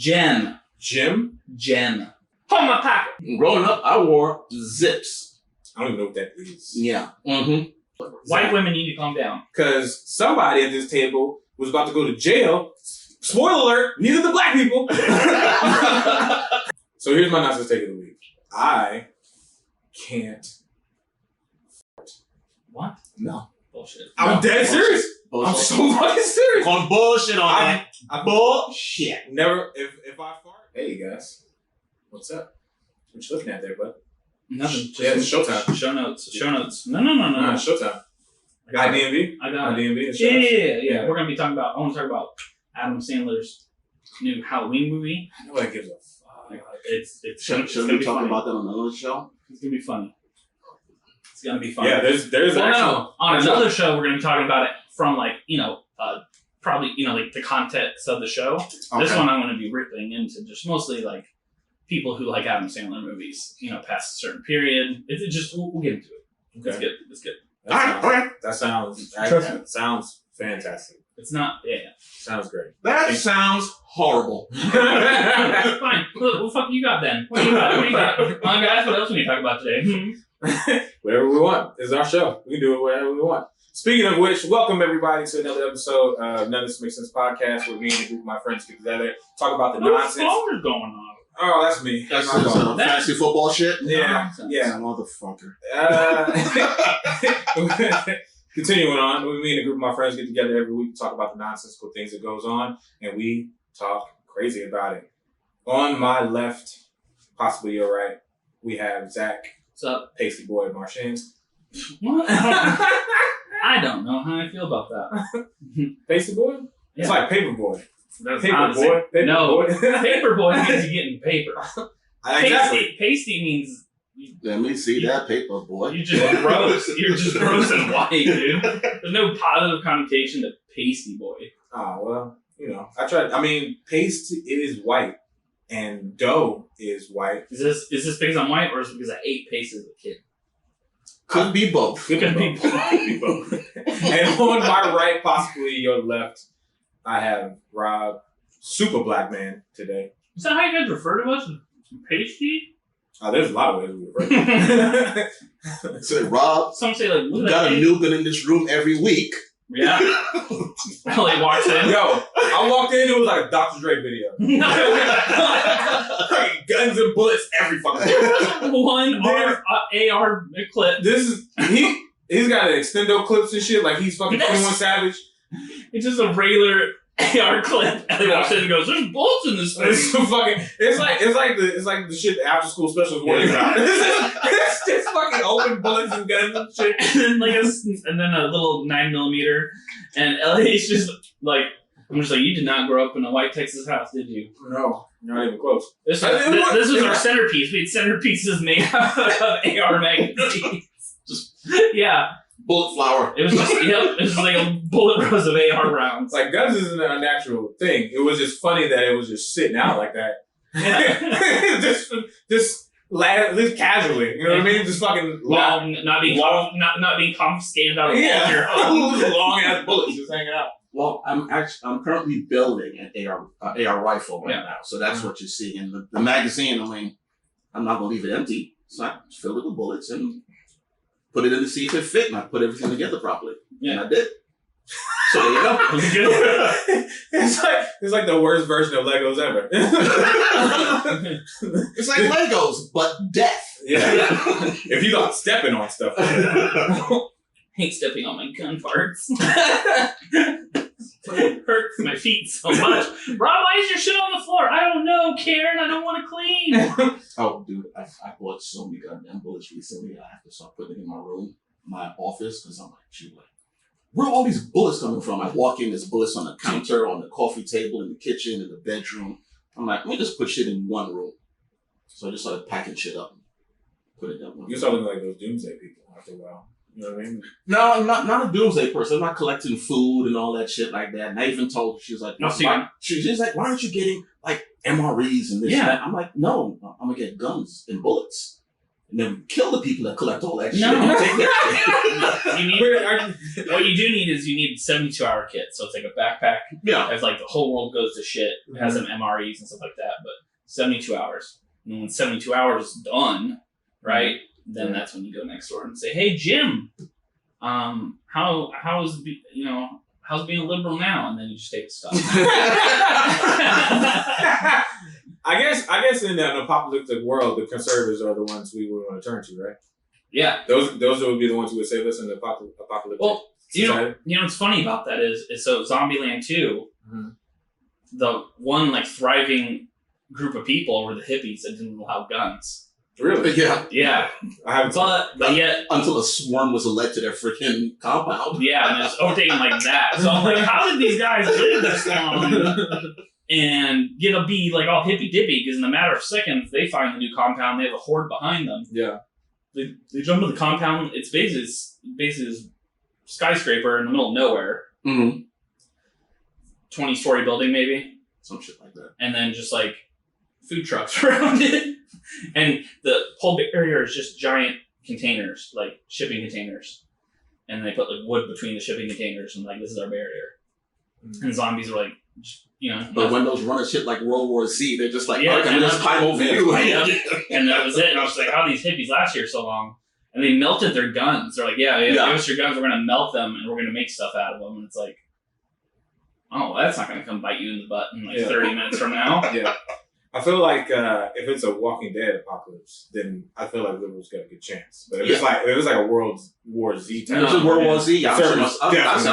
Gem. Gem? Gem. Hold my pocket. Growing up, I wore zips. I don't even know what that is. Yeah. White women need to calm down. Because somebody at this table was about to go to jail. Spoiler alert, neither the black people. So here's my nonsense take of the week. I can't. What? No. Bullshit. I'm dead serious. Bullshit. I'm so fucking serious. On bullshit on that. Bullshit. Never, if I fart. Hey guys, what's up? What you looking at there, bud? Nothing. Yeah, it's showtime. Show notes. No. Nah, it's showtime. I got it. IDMV? I got it. IDMV? Yeah. We're going to be talking about, I want to talk about Adam Sandler's new Halloween movie. Nobody gives a fuck. It's Should we talk about that on another show? It's going to be funny. It's going to be funny. Yeah, there's on another show, we're going to be talking about it from probably, like the context of the show. Okay. This one I'm going to be ripping into just mostly like people who like Adam Sandler movies, past a certain period. It's just, we'll get into it. Okay. It's good. That sounds fantastic. It's not, Sounds great. That sounds horrible. Fine. What the fuck you got then? What do you got? Come on, guys, what else we need to talk about today? Whatever we want. This is our show. We can do it whatever we want. Speaking of which, welcome everybody to another episode of None of This Makes Sense podcast, where me and a group of my friends get together, talk about the nonsense. What's going on? Oh, that's me. That's fantasy football shit? Yeah. Motherfucker. Continuing on, me and a group of my friends get together every week to talk about the nonsensical things that goes on, and we talk crazy about it. On my left, possibly your right, we have Zack. What's up? Pasty Boy Marchand. What? I don't know how I feel about that. Pasty Boy? Yeah. It's like Paper Boy. That's Paper Boy. Paper Boy means you're getting paper. Exactly. Pasty means... Let me see that paper, boy. You're just gross. You're just gross and white, dude. There's no positive connotation to pasty boy. Oh, well, I tried. I mean, paste is white and dough is white. Is this because I'm white or is it because I ate paste as a kid? Could be both. Could be both. And on my right, possibly your left, I have Rob, super black man today. Is that how you guys refer to us? Pasty? Oh, there's a lot of ways we refer to it. Say, Rob, some say like, we got a new gun in this room every week. Yeah. Ellie walks in. Yo, I walked in, it was like a Dr. Dre video. Guns and bullets every fucking day. One AR clip. He's got extendo clips and shit, like he's fucking 21 Savage. It's just a regular AR clip. Ellie walks in and goes, "There's bullets in this thing." It's like the shit the after school specials worry about. It's just fucking open bullets and guns and shit. And then a little 9mm. And Ellie's just like, I'm just like, you did not grow up in a white Texas house, did you? No, not even close. This was our centerpiece. We had centerpieces made out of AR magazines. Yeah. Bullet flour. It was just, it was like a bullet rows of AR rounds. Like, guns isn't a natural thing. It was just funny that it was just sitting out like that. Yeah. just casually. You know what I mean? Just fucking long. Not being confiscated out of your home. Long ass bullets just hanging out. Well, I'm currently building an AR rifle right now. So that's what you're seeing. And the magazine, I mean, I'm not going to leave it empty. So I filled it with bullets and put it in to see if it fit, and I put everything together properly. Yeah. And I did. So there you go. It's like the worst version of Legos ever. It's like Legos, but death. Yeah. If you thought stepping on stuff. Hate stepping on my gun parts. It hurts my feet so much. Rob, why is your shit on the floor? I don't know, Karen. I don't want to clean. Oh, dude, I bought so many goddamn bullets recently. I have to start putting them in my room, my office, because I'm like, shoot, where are all these bullets coming from? I walk in, there's bullets on the counter, on the coffee table, in the kitchen, in the bedroom. I'm like, let me just put shit in one room. So I just started packing shit up and put it down. You start looking like those doomsday people after a while. You know what I mean? No, I'm not a doomsday person. I'm not collecting food and all that shit like that. And I even told her, she was like, she's like, why aren't you getting like MREs and this and that? I'm like, no, I'm gonna get guns and bullets. and then we kill the people that collect all that shit. No. And take that shit. What you do need is you need a 72-hour kit. So it's like a backpack. Yeah. As like the whole world goes to shit. It has some MREs and stuff like that. But 72 hours. And when 72 hours is done, right? Then that's when you go next door and say, "Hey, Jim, how's being a liberal now?" And then you just take the stuff. I guess in an apocalyptic world, the conservatives are the ones we would want to turn to, right? Yeah. Those would be the ones who would save us in the apocalyptic Well, society. you know what's funny about that is so Zombieland 2, the one like thriving group of people were the hippies that didn't allow guns. Really? Yeah. Yeah. I haven't. But yet until a swarm was led to their freaking compound. Yeah, and it's overtaken like that. So I'm like, how did these guys live this long and get to be like all hippy dippy? Because in a matter of seconds, they find the new compound. They have a horde behind them. Yeah. They jump to the compound. It's basically this skyscraper in the middle of nowhere. 20-story building, maybe. Some shit like that. And then just like food trucks around it. And the whole area is just giant containers, like shipping containers. And they put like wood between the shipping containers and like, this is our barrier. And zombies are like, you know. But when those run a shit like World War Z, they're just like, yeah, okay, let's climb over you. And that was it. And I was like, how did these hippies last here so long? And they melted their guns. They're like, yeah, give us your guns. We're going to melt them and we're going to make stuff out of them. And it's like, oh, that's not going to come bite you in the butt in like 30 minutes from now. Yeah. I feel like if it's a Walking Dead apocalypse, then I feel like liberals got a good chance. But if it's like a World War Z type, if it's World War Z, I'm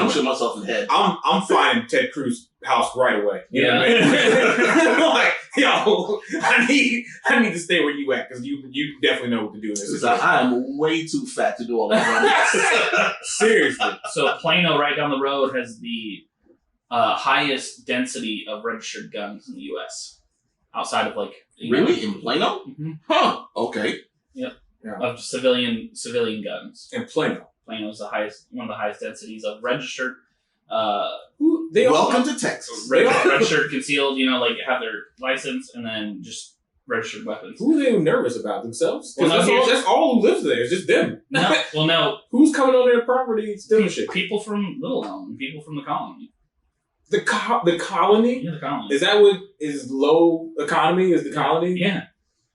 shooting myself in the head. I'm finding Ted Cruz's house right away. You know what I mean? Like, yo, I need to stay where you at because you definitely know what to do in this situation. I am way too fat to do all that running. Seriously. So Plano, right down the road, has the highest density of registered guns in the U.S. Outside of like really in Plano? Huh. Okay. Yep. Yeah. Of civilian guns. In Plano. Plano is one of the highest densities of registered. Welcome to Texas. Registered, concealed. Like have their license and then just registered weapons. Who are they nervous about themselves? Because that's all who lives there. It's just them. No. Who's coming on their property stealing shit? People from Little Elm. People from the colony. The colony? Yeah, the colony. Is that what is low economy? Is the colony? Yeah.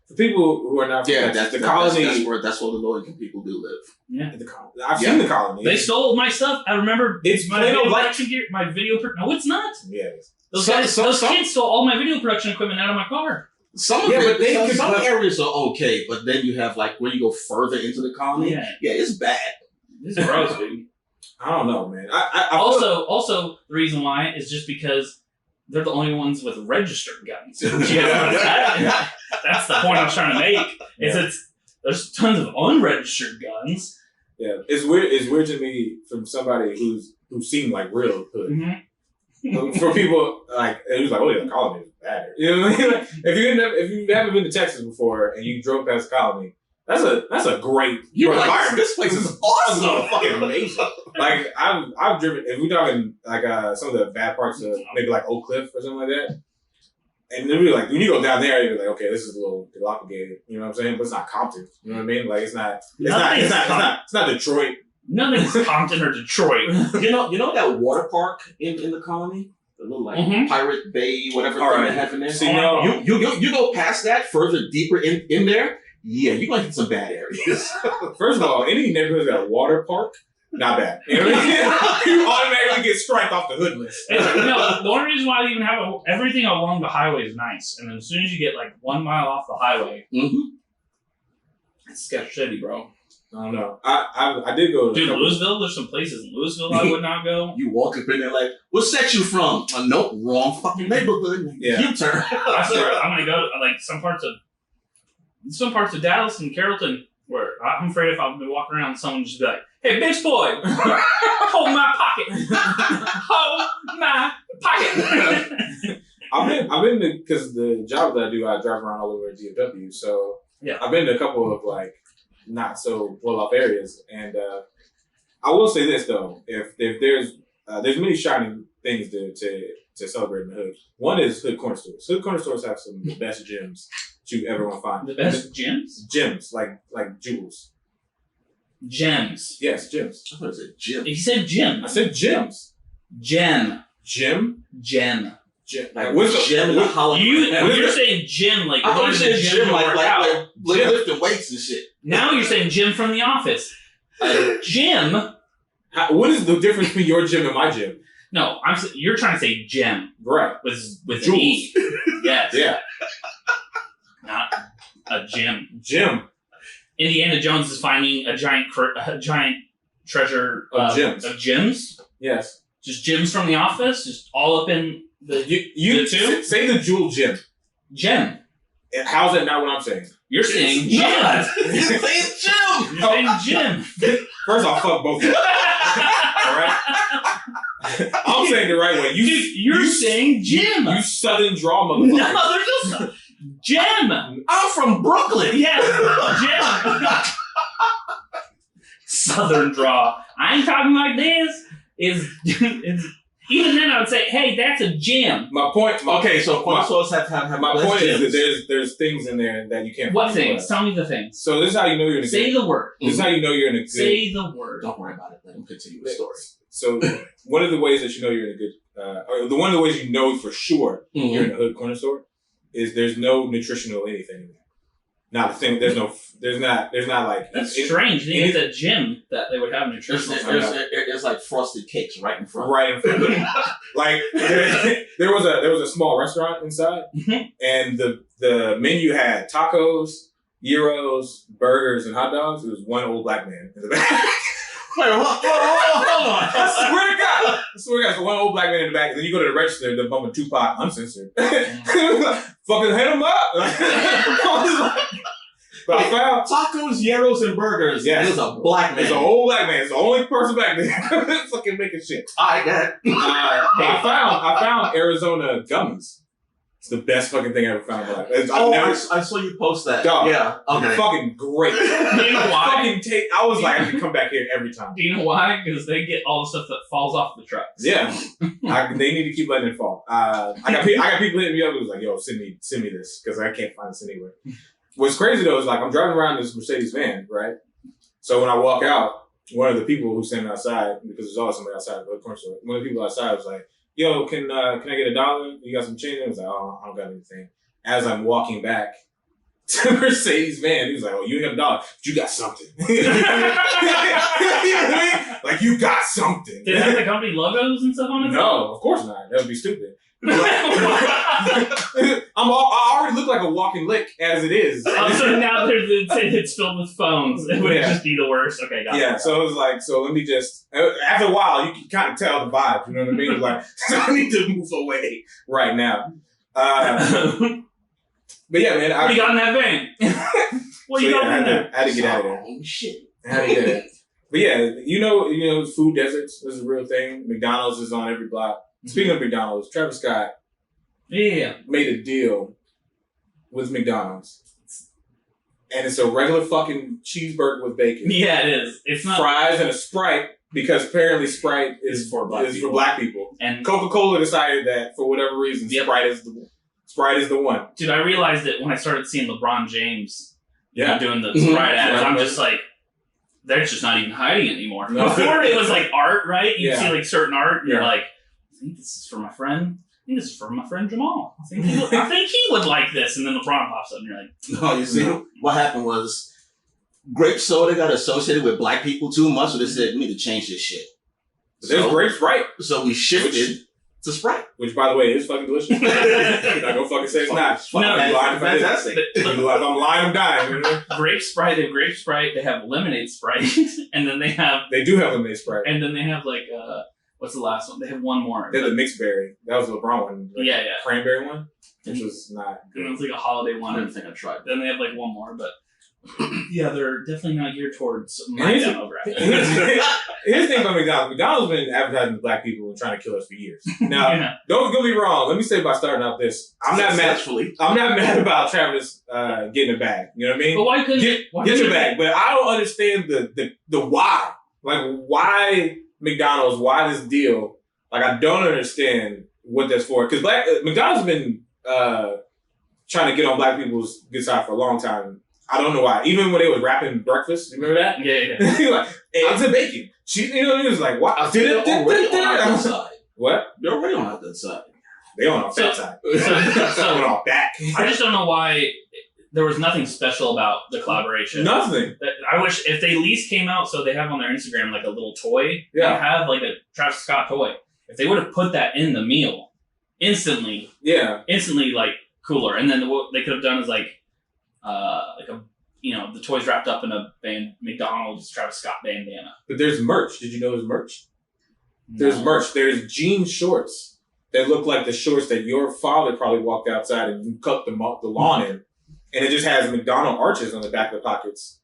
For people who are not from Texas, the colony. That's where the low income people do live. Yeah. The colony. I've seen the colony. They stole my stuff. I remember it's my video production gear. My video. No, it's not. Yeah. Those kids stole all my video production equipment out of my car. Some areas are okay, but then you have like when you go further into the colony. Yeah, it's bad. It's gross, dude. I don't know, man. Also, the reason why is just because they're the only ones with registered guns. That's the point I was trying to make. There's tons of unregistered guns. Yeah, it's weird. It's weird to me from somebody who seemed like real hood. For people like it was like, oh yeah, the colony is bad. You know what I mean? Like, if you haven't been to Texas before and you drove past the colony. That's a great environment. This place is awesome. Fucking amazing. Like I've driven. If we're talking like some of the bad parts of maybe like Oak Cliff or something like that, and then we're like when you go down there, you're like, okay, this is a little dilapidated. You know what I'm saying? But it's not Compton. You know what I mean? Like it's not Detroit. Nothing's Compton or Detroit. You know that water park in the colony. The little like Pirate Bay, whatever thing they have in there. So, you go past that further deeper in there. Yeah, you're going to hit some bad areas. First of all, any neighborhood got a water park, not bad. You know what I mean? You automatically get striped off the hood list. No, the only reason why they even have everything along the highway is nice. And then as soon as you get like 1 mile off the highway, it's sketch city, bro. I don't know. I did go to Louisville. There's some places in Louisville I would not go. You walk up in there like, what set you from? Nope, wrong fucking neighborhood. Yeah. U-turn. I swear, I'm going to go to like some parts of Dallas and Carrollton where I'm afraid if I'm walking around, someone just be like, "Hey, bitch boy, hold my pocket, hold my pocket." I've been to because the job that I do, I drive around all over DFW. So yeah, I've been to a couple of like not so well off areas, and I will say this though: if there's many shining things to celebrate in the hood. One is hood corner stores. Hood corner stores have some of the best gyms you ever want to find. The best gyms? Gems, like jewels. Gems. Yes, gems. I thought it said gym. He said gym. I said gems. Gem. Gym? Gem. Gem. Like what's the gym in the holiday? You're saying gym like I thought you said gym like Gym. lifting weights and shit. Now you're saying Jim from The Office. Jim. What is the difference between your gym and my gym? No, you're trying to say gem. Right. With Jules. an E. Yes. Yeah. Not a gym. Gym. Indiana Jones is finding a giant treasure Of gems. Of gems. Yes. Just gems from The Office. Just all up in the You the two. say the jewel gem. Gem. How's that not what I'm saying? You're saying gem. You're saying gym. You're saying gem. First off, fuck both of you. Alright? I'm saying the right way. You're saying gym. You southern draw motherfucker. No, there's no gem. I'm from Brooklyn. Yes, gem. Southern draw. I ain't talking like this. It's even then I would say, hey, that's a gem. My point. So corner stores have my less point is gyms. that there's things in there that you can't. What find things? anywhere. Tell me the things. So this is how you know you're in a Say good. the word. This is how you know you're in a good. Say the word. Don't worry about it. Let him continue the story. So one of the ways that you know you're in a good, or one of the ways you know for sure you're in a hood corner store is there's no nutritional anything in there. Not a thing. There's not like. That's strange. They get a gym that they would have nutritional. It's like frosted cakes right in front. Right in front of them. Like there was a small restaurant inside, and the menu had tacos, gyros, burgers, and hot dogs. It was one old black man in the back. Wait, hold on. I swear to God, so one old black man in the back, and then you go to the register, they're bumping Tupac uncensored. Fucking hit him up. But I found tacos, gyros, and burgers. Yeah, it was a black man. It's an old black man. It's the only person back there fucking making shit. I got it. I found Arizona gummies. It's the best fucking thing I ever found in my life. I saw you post that. Dog, yeah. Okay. Fucking great. Do you know why? I was like, I can come back here every time. Do you know why? Because they get all the stuff that falls off the trucks. Yeah. They need to keep letting it fall. I got people hitting me up who was like, yo, send me this, because I can't find this anywhere. What's crazy though is like I'm driving around this Mercedes van, right? So when I walk out, one of the people who's standing outside, because there's always somebody outside the corner store, one of the people outside was like, yo, can I get $1? You got some change? I was like, oh, I don't got anything. As I'm walking back to the Mercedes van, he was like, oh, you ain't got $1, but you got something. You know what I mean? Like, you got something. Did it have the company logos and stuff on it? No, of course not. That would be stupid. I already look like a walking lick as it is. Oh, so now it's filled with phones. It would just be the worst. Okay, got it. Yeah, so it was like, so let me just, after a while, you can kind of tell the vibe, you know what I mean? It's like, so I need to move away right now. But yeah, man. What you got in that van? What you got in there? I had to get out of there. Oh, shit. I had to get out of there. But yeah, you know, food deserts is a real thing. McDonald's is on every block. Speaking of McDonald's, Travis Scott made a deal with McDonald's. And it's a regular fucking cheeseburger with bacon. Yeah, it is. It's not fries and a Sprite, because apparently Sprite is for black people. And Coca-Cola decided that for whatever reason, Sprite is the one. Dude, I realized it when I started seeing LeBron James doing the Sprite ads. I'm just like, they're just not even hiding it anymore. No. Before it was like art, right? You'd see like certain art, and you're like, I think this is for my friend. I think this is for my friend Jamal. I think he would like this. And then LeBron pops up and you're like, no, you see, what happened was grape soda got associated with black people too much, so they said, we need to change this shit. There's grape Sprite. So we shifted to Sprite. Which, by the way, is fucking delicious. You're not gonna fucking say it's not. Fantastic. I'm lying, I'm dying. Grape Sprite, they have Grape Sprite, they have Lemonade Sprite, and then they do have Lemonade Sprite. And then they have like, what's the last one? They have one more. They have the mixed berry. That was the LeBron one. Like Cranberry one, which was not good. It was like a holiday one. I didn't think I tried. Then they have like one more, but yeah, they're definitely not geared towards my demographic. Here's the thing about McDonald's. McDonald's been advertising to black people and trying to kill us for years. Now, don't get me wrong. Let me say by starting out this, I'm not mad about Travis getting a bag. You know what I mean? But why couldn't get your bag? But I don't understand the why. Like, why McDonald's? Why this deal? Like, I don't understand what that's for. Because McDonald's has been trying to get on black people's good side for a long time. I don't know why. Even when they was rapping breakfast, you remember that? Yeah. Like, hey, eggs and bacon. You know, it was like, what? They're already on our good side. What? They're already on our good side. They on our fat side. So on our back. I just don't know why there was nothing special about the collaboration. Nothing. I wish if they at least came out so they have on their Instagram like a little toy. Yeah. They have like a Travis Scott toy. If they would have put that in the meal instantly. Yeah. Instantly like cooler. And then what they could have done is like a the toys wrapped up in a McDonald's Travis Scott bandana. But there's merch. Did you know there's merch? No. There's merch. There's jean shorts that look like the shorts that your father probably walked outside and cut the lawn in. And it just has McDonald arches on the back of the pockets.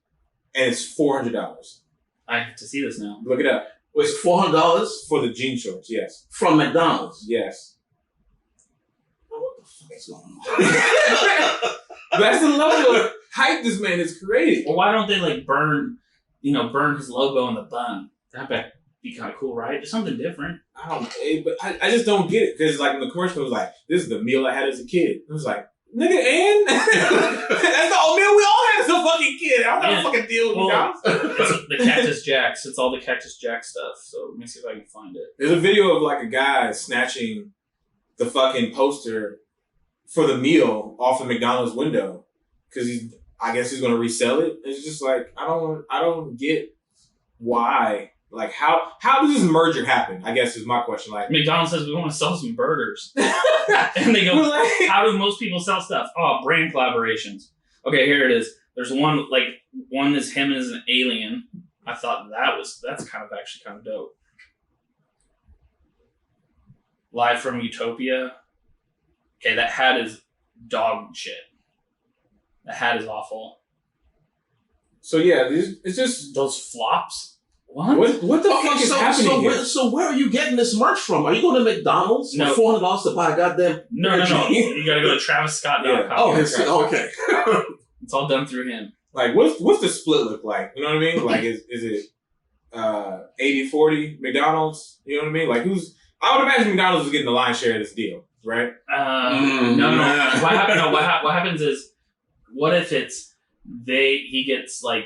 And it's $400. I have to see this now. Look it up. Was $400 For the jean shorts, yes. from McDonald's? Yes. What the fuck is going on? That's the level of hype this man has created. Well, why don't they like burn his logo on the bun? That'd be kind of cool, right? Just something different. I just don't get it. Because like in the commercial, it was like, this is the meal I had as a kid. It was like, nigga, and? That's the old meal we all had as a fucking kid. I don't have a fucking deal with McDonald's. It's the Cactus Jacks. It's all the Cactus Jack stuff. So let me see if I can find it. There's a video of like a guy snatching the fucking poster for the meal off the McDonald's window because I guess he's gonna resell it. It's just like I don't get why. Like how does this merger happen? I guess is my question. Like McDonald's says we want to sell some burgers, and they go, "How do most people sell stuff? Oh, brand collaborations." Okay, here it is. There's one is him as an alien. I thought that's kind of dope. Live from Utopia. Okay, that hat is dog shit. The hat is awful. So yeah, it's just those flops. What the fuck is happening here? So where are you getting this merch from? Are you going to McDonald's for $400 to buy a goddamn? No. You gotta go to TravisScott.com. Yeah. Oh, okay. It's all done through him. Like what's the split look like? You know what I mean? Like is it 80-40 McDonald's? You know what I mean? Like I would imagine McDonald's is getting the lion's share of this deal, right? No. What happens is, what if it's he gets like,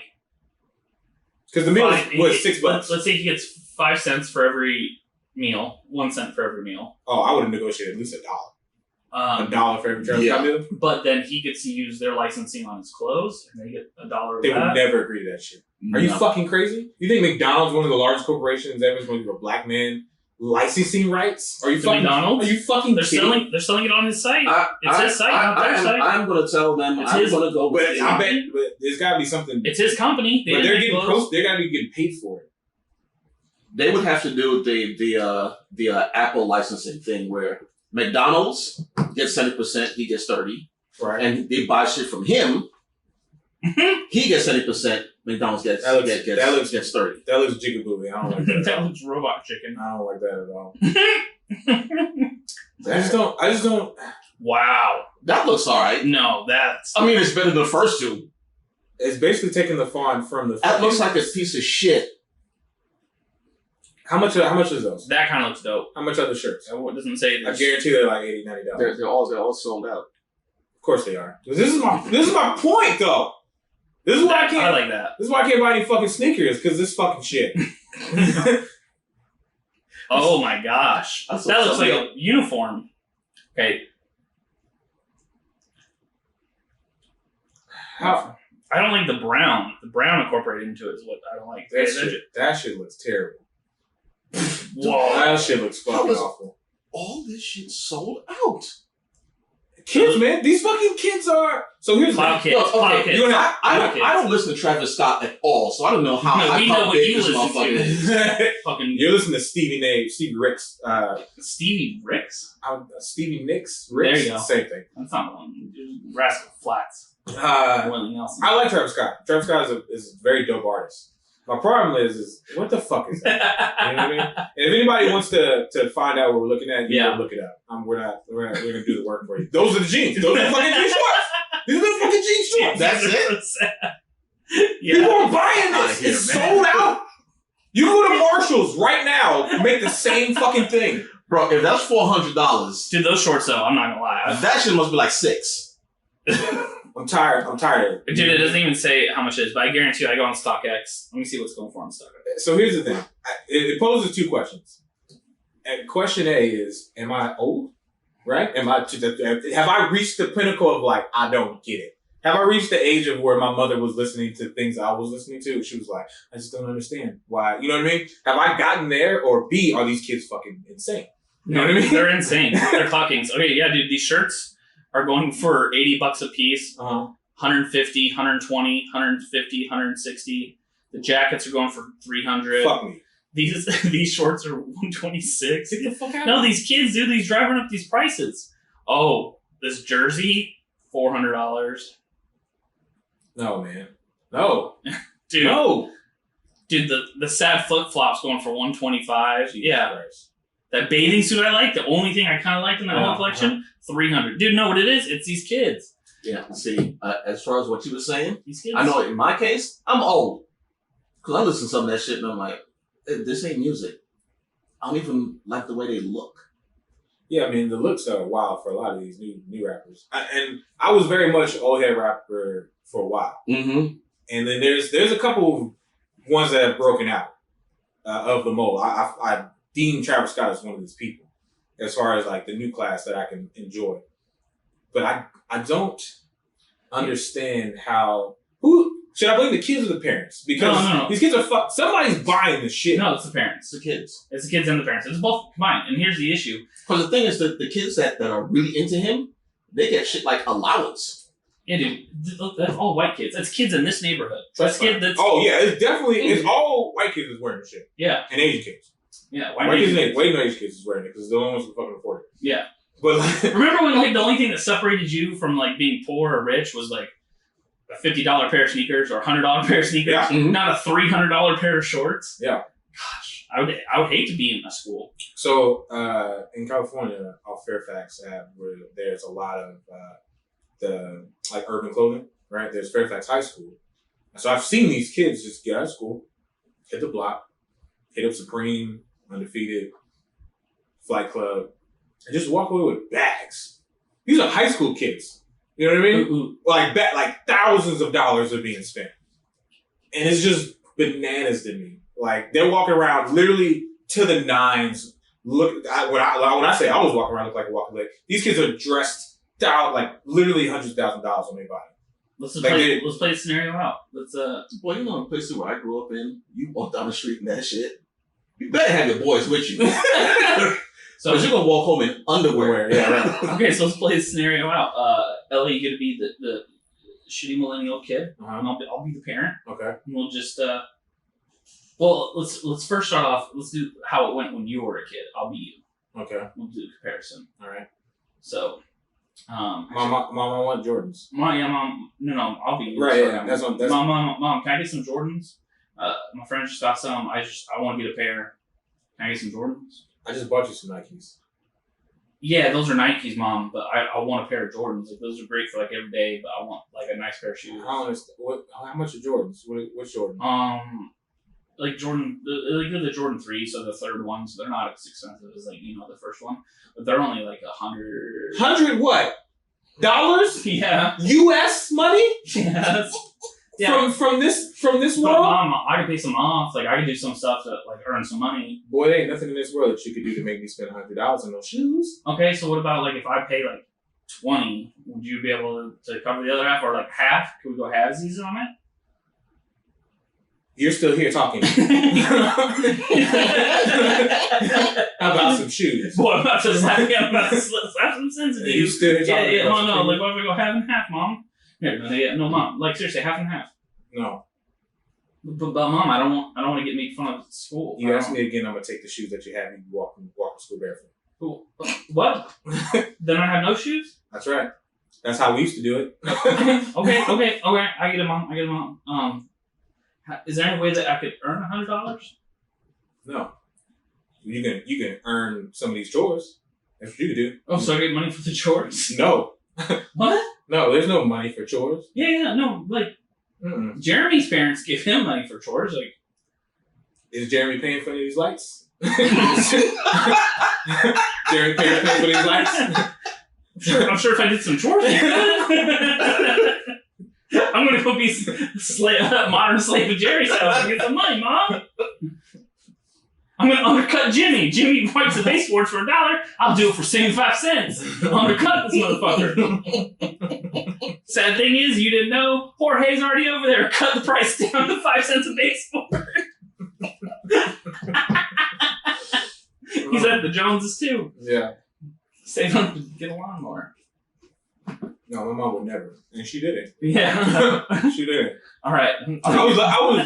because the meal was $6. Let's say he gets 5 cents for every meal, 1 cent for every meal. Oh, I would have negotiated at least $1. $1 for every Travis Scott meal. But then he gets to use their licensing on his clothes, and they get $1. They would never agree to that shit. Are you fucking crazy? You think McDonald's, one of the largest corporations ever, is going to give a black man licensing rights? Are you fucking McDonald's? Are you fucking They're selling it on his site. It's his site, not their site. I'm going to tell them. I'm going to go. But I bet there's got to be something. It's his company. But they're got to be getting paid for it. They would have to do the Apple licensing thing where McDonald's gets 70%, he gets 30%, right? And they buy shit from him. He gets 70%. McDonald's gets 30%. That looks jigaboo. I don't like that. That looks robot chicken. I don't like that at all. I just don't. Wow, that looks all right. No, that's. I mean, it's better than the first two. It's basically taking the font from the. That looks like a piece of shit. How much is those? That kind of looks dope. How much are the shirts? It doesn't say. I guarantee they're like $80, $90. They're all sold out. Of course they are. This is my point though. This is why I can't. I like that. This is why I can't buy any fucking sneakers because this fucking shit. Oh my gosh, that looks like a uniform. Okay. How? I don't like the brown. The brown incorporated into it is what I don't like. That shit looks terrible. Whoa. That shit looks fucking awful. All this shit sold out. Kids, man, these fucking kids are. So here's Cloud Kids. Cloud Kids. I don't listen to Travis Scott at all, so I don't know how. No, we know what you listen to. Fucking, you're listening to Stevie Ricks. Stevie Ricks? Stevie Nicks. Ricks. There you go. Same thing. That's not one. Rascal Flatts. Anything else. I like Travis Scott. Travis Scott is a very dope artist. My problem is what the fuck is that? You know what I mean? And if anybody wants to find out what we're looking at, you can look it up. We're gonna do the work for you. Those are the jeans. Those are the fucking jean shorts. These are the fucking jean shorts. That's it. Yeah. People are buying this. It's sold out. You go to Marshall's right now and make the same fucking thing. Bro, if that's $400. Dude, those shorts though, I'm not gonna lie. That shit must be like $6. I'm tired. Dude, it doesn't even say how much it is, but I guarantee you, I go on StockX. Let me see what's going for on StockX. So here's the thing. It poses two questions. And question A is, am I old? Right? Have I reached the pinnacle of like, I don't get it? Have I reached the age of where my mother was listening to things I was listening to? She was like, I just don't understand why. You know what I mean? Have I gotten there? Or B, are these kids fucking insane? You know what I mean? They're insane. They're clockings. Okay, yeah, dude, these shirts are going for $80 a piece. 150, 120, 150, 160. The jackets are going for $300. Fuck me. These shorts are $126. Get the fuck out. No, these kids, dude, these driving up these prices. Oh, this jersey, $400. No, man. No. Dude. No. Dude, the sad flip-flops going for $125. Yeah. Christ. That bathing suit I like, the only thing I kind of liked in that whole collection, $300. Dude, know what it is? It's these kids. Yeah, see, as far as what you were saying, These kids. I know in my case, I'm old. Because I listen to some of that shit and I'm like, this ain't music. I don't even like the way they look. Yeah, I mean, the looks are wild for a lot of these new rappers. And I was very much an old head rapper for a while. Mm-hmm. And then there's a couple ones that have broken out of the mold. I deem Travis Scott as one of these people as far as like the new class that I can enjoy. But I don't understand who should I blame the kids or the parents? Because No. these kids are somebody's buying the shit. No, it's the parents. It's the kids. It's the kids and the parents. It's both combined. And here's the issue. Because the thing is that the kids that are really into him, they get shit like allowance. Yeah, dude. That's all white kids. That's kids in this neighborhood. That's kid that's... Oh, yeah. It's all white kids is wearing the shit. Yeah. And Asian kids. Yeah. White kids and Asian kids is wearing it because they're the only ones who fucking afford it. Yeah. But like, remember when like the only thing that separated you from like being poor or rich was like a $50 pair of sneakers or a $100 pair of sneakers, yeah. Mm-hmm. not a $300 pair of shorts? Yeah. Gosh, I would hate to be in a school. So in California, off Fairfax Ave, where there's a lot of the like urban clothing, right? There's Fairfax High School. So I've seen these kids just get out of school, hit the block, hit up Supreme, Undefeated, Flight Club, and just walk away with bags. These are high school kids. You know what I mean? Ooh. Like thousands of dollars are being spent. And it's just bananas to me. Like, they're walking around literally to the nines. When I say I was walking around, look like a walking leg. These kids are dressed out like literally $100,000 on their body. Let's play the scenario out. Boy, you know the places where I grew up in, you walk down the street and that shit. You better have your boys with you. So you're gonna walk home in underwear. Yeah, right. Okay, so let's play the scenario out. Ellie, you're gonna be the shitty millennial kid, and I'll be the parent. Okay. And we'll just well, let's first start off. Let's do how it went when you were a kid. I'll be you. Okay. We'll do a comparison. All right. So, Mom, I want Jordans. Mom. No, I'll be you. Right. Yeah. That's Mom. Can I get some Jordans? My friend just got some. I want to get a pair. Can I get some Jordans? I just bought you some Nikes. Yeah, those are Nikes, Mom, but I want a pair of Jordans. Like, those are great for like every day, but I want like a nice pair of shoes. I don't understand. How much are Jordans? What's Jordan? Like Jordan, they're the Jordan 3, so the third ones, they're not as expensive as like, the first one, but they're only like $100. 100 what? Dollars? Yeah. U.S. money? Yes. Yeah. From this world? But Mom, I could pay some off. Like, I could do some stuff to like earn some money. Boy, there ain't nothing in this world that you could do to make me spend $100 on those shoes. Okay, so what about like if I pay like 20, would you be able to cover the other half, or like half? Could we go halvesies on it? You're still here talking. How about some shoes? Boy, I'm about to slap some sense into you. You still here talking? Yeah. No. Like, what if we go half and half, Mom? No, Mom. Like, seriously, half and half. No. But Mom, I don't want to get made fun of at school. You ask me again, I'm gonna take the shoes that you have and walk to school barefoot. Cool. What? Then I have no shoes? That's right. That's how we used to do it. Okay. I get it, Mom. Is there any way that I could earn $100? No. You can earn some of these chores. That's what you can do. Oh, so I get money for the chores? No. What? No, there's no money for chores. Yeah, no, like, Jeremy's parents give him money for chores. Like, is Jeremy paying for any of these lights? Jeremy paying for these lights? I'm sure if I did some chores, he could. be modern slave of Jerry's house to get some money, Mom. I'm gonna undercut Jimmy. Jimmy wipes the baseboards for $1. I'll do it for 75 cents. Undercut this motherfucker. Sad thing is, you didn't know Jorge's already over there. Cut the price down to 5 cents a baseboard. He's at the Joneses too. Yeah. Save him to get a lawnmower. No, my mom would never, and she didn't. Yeah. She didn't. All right. I was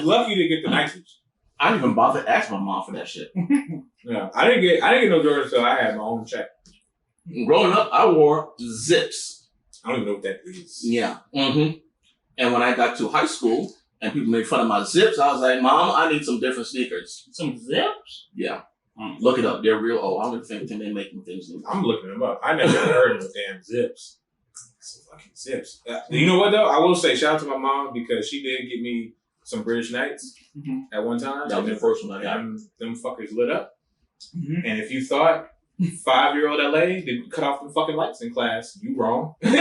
lucky to get the Nikes. I didn't even bother to ask my mom for that shit. Yeah, I didn't get no Jordans until I had my own check. Growing up, I wore zips. I don't even know what that is. Yeah. Mm-hmm. And when I got to high school and people made fun of my zips, I was like, Mom, I need some different sneakers. Some zips? Yeah. Look it up. They're real old. I don't even think they're making things new. I'm looking them up. I never heard of the damn zips. Some fucking zips. You know what though? I will say shout out to my mom because she did get me some British Knights at one time. That was the first one I got. Them fuckers lit up. Mm-hmm. And if you thought 5-year-old LA didn't cut off them fucking lights in class, you wrong. As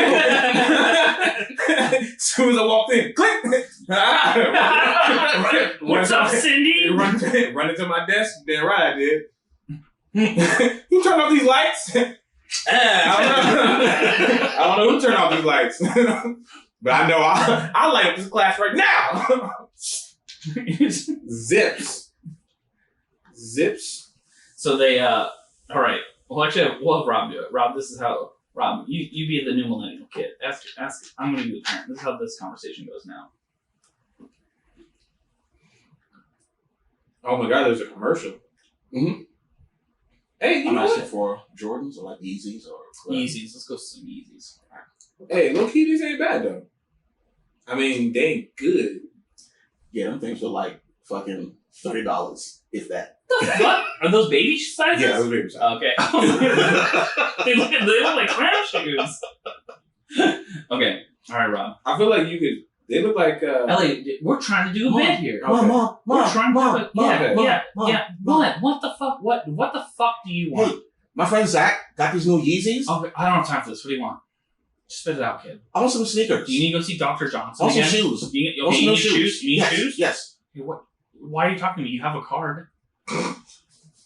soon as I walked in, click. What's up, Cindy? Run into my desk. Damn right I did. Who turned off these lights? I don't know who turned off these lights. But I know I'll light up this class right now. Zips. So they, all right. Well, actually, we'll have Rob do it. Rob, this is how, Rob, you be the new millennial kid. Ask, I'm going to be the parent. This is how this conversation goes now. Oh my God, there's a commercial. Mm-hmm. Hey, you I'm know asking what? for Jordans or like Yeezys or Yeezys. Let's go some Yeezys. Hey, low key, these ain't bad though. I mean, they ain't good. Yeah, them things were like fucking $30, if that. What? Are those baby sizes? Yeah, those baby size. Okay. they look like clown shoes. Okay. All right, Rob. I feel like you could. They look like. Elliot, we're trying to do a bit here. Mom, We're trying to do Mom. What? What the fuck? What the fuck do you want? Hey, my friend Zack got these new Yeezys. Okay, I don't have time for this. What do you want? Just spit it out, kid. I want some sneakers. Do you need to go see Dr. Johnson I want again? some shoes. You I want some need shoes. shoes? You need Yes. shoes? Yes. Hey, what? Why are you talking to me? You have a card.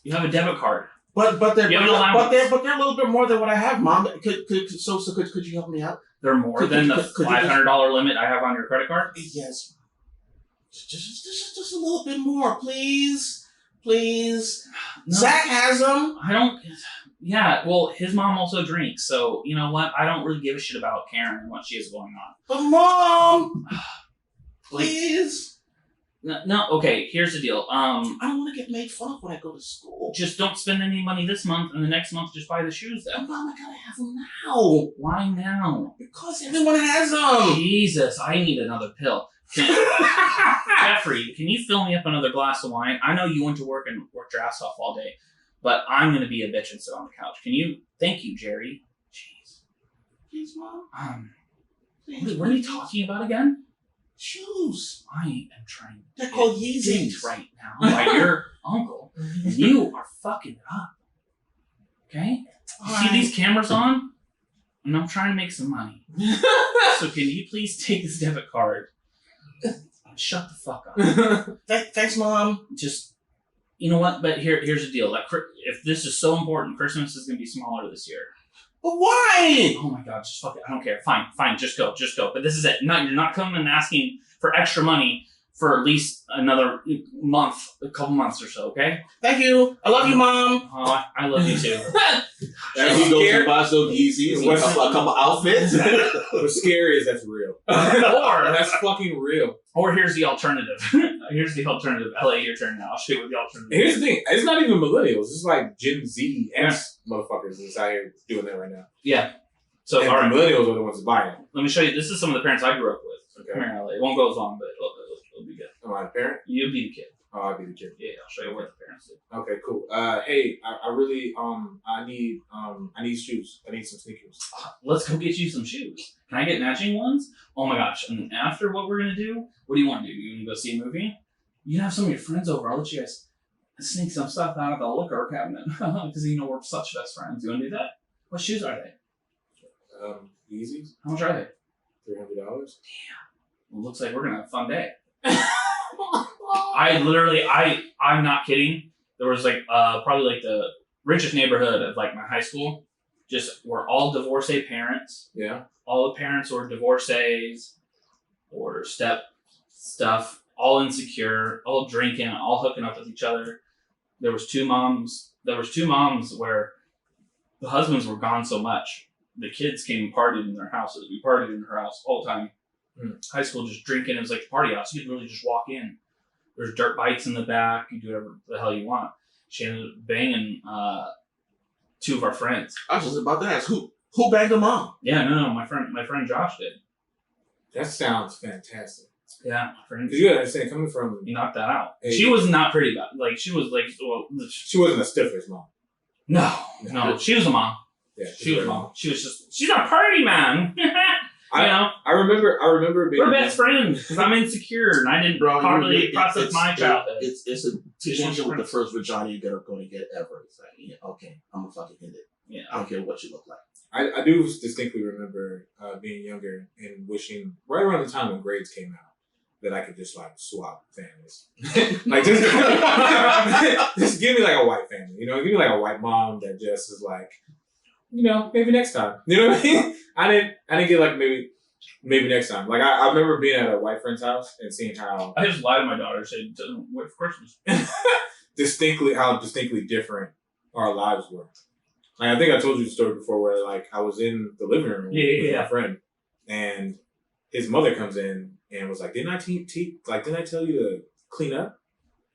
You have a debit card. But they're You have an allowance. but they're a little bit more than what I have, Mom. Could you help me out? They're more than the $500 limit I have on your credit card? Yes. Just a little bit more, please. Please. No. Zack has them. I don't. Yeah, well, his mom also drinks, so you know what? I don't really give a shit about Karen and what she has going on. But Mom, please. No, okay, here's the deal. I don't want to get made fun of when I go to school. Just don't spend any money this month, and the next month just buy the shoes But then. Mom, I gotta have them now. Why now? Because everyone has them. Jesus, I need another pill. Jeffrey, can you fill me up another glass of wine? I know you went to work and worked your ass off all day, but I'm going to be a bitch and sit on the couch. Can you? Thank you, Jerry. Jeez. Please, Mom. Please, What are you talking about again? Shoes. I am trying to They're called get Yeezys. dinged right now by your uncle, and you are fucking it up. Okay? You see these cameras on? And I'm trying to make some money. So can you please take this debit card and shut the fuck up? Thanks, Mom. Just, you know what? But here's the deal. Like, if this is so important, Christmas is going to be smaller this year. But why? Oh my God, just fuck it. I don't care. Fine, just go. But this is it. You're not coming and asking for extra money for at least another month, a couple months or so, okay? Thank you. I love you, Mom. Oh, I love you too. And he goes and buys those Yeezys and a couple outfits. What's scary is that's real. Or That's fucking real. Or here's the alternative. LA, your turn now. I'll show you what the alternative Here's the thing. It's not even millennials. It's like Gen Z motherfuckers that's out here doing that right now. Yeah. So, And all right. the millennials are the ones buying it. Let me show you. This is some of the parents I grew up with. Okay. Come here, LA. It won't go as long, but it'll be good. Am I the parent? You'll be the kid. Oh, I'll be the kid. Yeah, I'll show you what the parents do. Okay, cool. Hey, I really I need shoes. I need some sneakers. Let's go get you some shoes. Can I get matching ones? Oh my gosh. And then after what we're going to do, what do you want to do? You want to go see a movie? You can have some of your friends over. I'll let you guys sneak some stuff out of the liquor cabinet. Because you know we're such best friends. You want to do that? What shoes are they? Yeezys, How much are they? $300. Well, looks like we're gonna have a fun day. I'm not kidding. There was like probably like the richest neighborhood of like my high school. Just were all divorcee parents. Yeah. All the parents were divorcees or step stuff, all insecure, all drinking, all hooking up with each other. There was two moms where the husbands were gone so much. The kids came and partied in their houses. We partied in her house all the time. High school, just drinking. It was like a party house. You could really just walk in. There's dirt bikes in the back. You do whatever the hell you want. She ended up banging two of our friends. I was just about to ask, who banged her mom? Yeah, no, my friend Josh did. That sounds fantastic. Yeah, my friend. Because you gotta understand, coming from... He knocked that out. She was not pretty bad. Like, she was like... Well, she wasn't a stiffer's mom. No. She was a mom. Yeah, she was a mom. She was just... She's a party man. I remember being... We're best friends because I'm insecure and I didn't properly process my childhood. It's a teenager with the first vagina you're going to get ever. It's like, yeah, okay, I'm going to fucking hit it. Yeah. I don't care what you look like. I do distinctly remember being younger and wishing, right around the time when grades came out, that I could just like swap families. Like just give me like a white family, you know, give me like a white mom that just is like, you know, maybe next time. You know what I mean? I didn't get like maybe next time. Like I remember being at a white friend's house and seeing how I just lied to my daughter, said what for Christmas. distinctly different our lives were. Like, I think I told you the story before where like I was in the living room with my friend and his mother comes in and was like, didn't I tell you to clean up?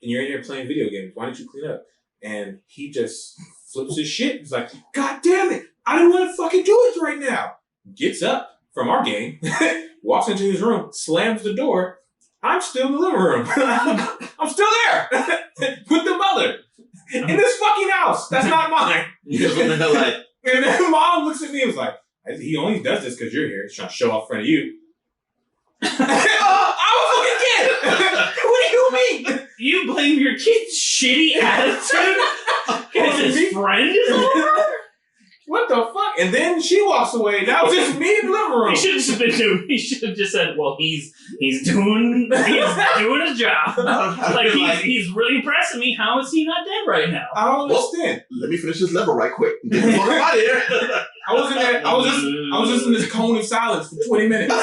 And you're in here playing video games. Why didn't you clean up? And he just flips his shit. He's like, God damn it. I didn't want to fucking do it right now. Gets up from our game, walks into his room, slams the door. I'm still in the living room. I'm still there with the mother in this fucking house. That's not mine. And then mom looks at me and was like, he only does this because you're here. He's trying to show off in front of you. I was a fucking kid. What do you mean? You blame your kid's shitty attitude because his friend is over? What the fuck? And then she walks away. Now it's just me in the living room. He should have just said, "Well, he's doing his job. Like he's really impressing me. How is he not dead right now?" I don't understand. Let me finish this level right quick. Get the fuck out of here. I was just in this cone of silence for 20 minutes.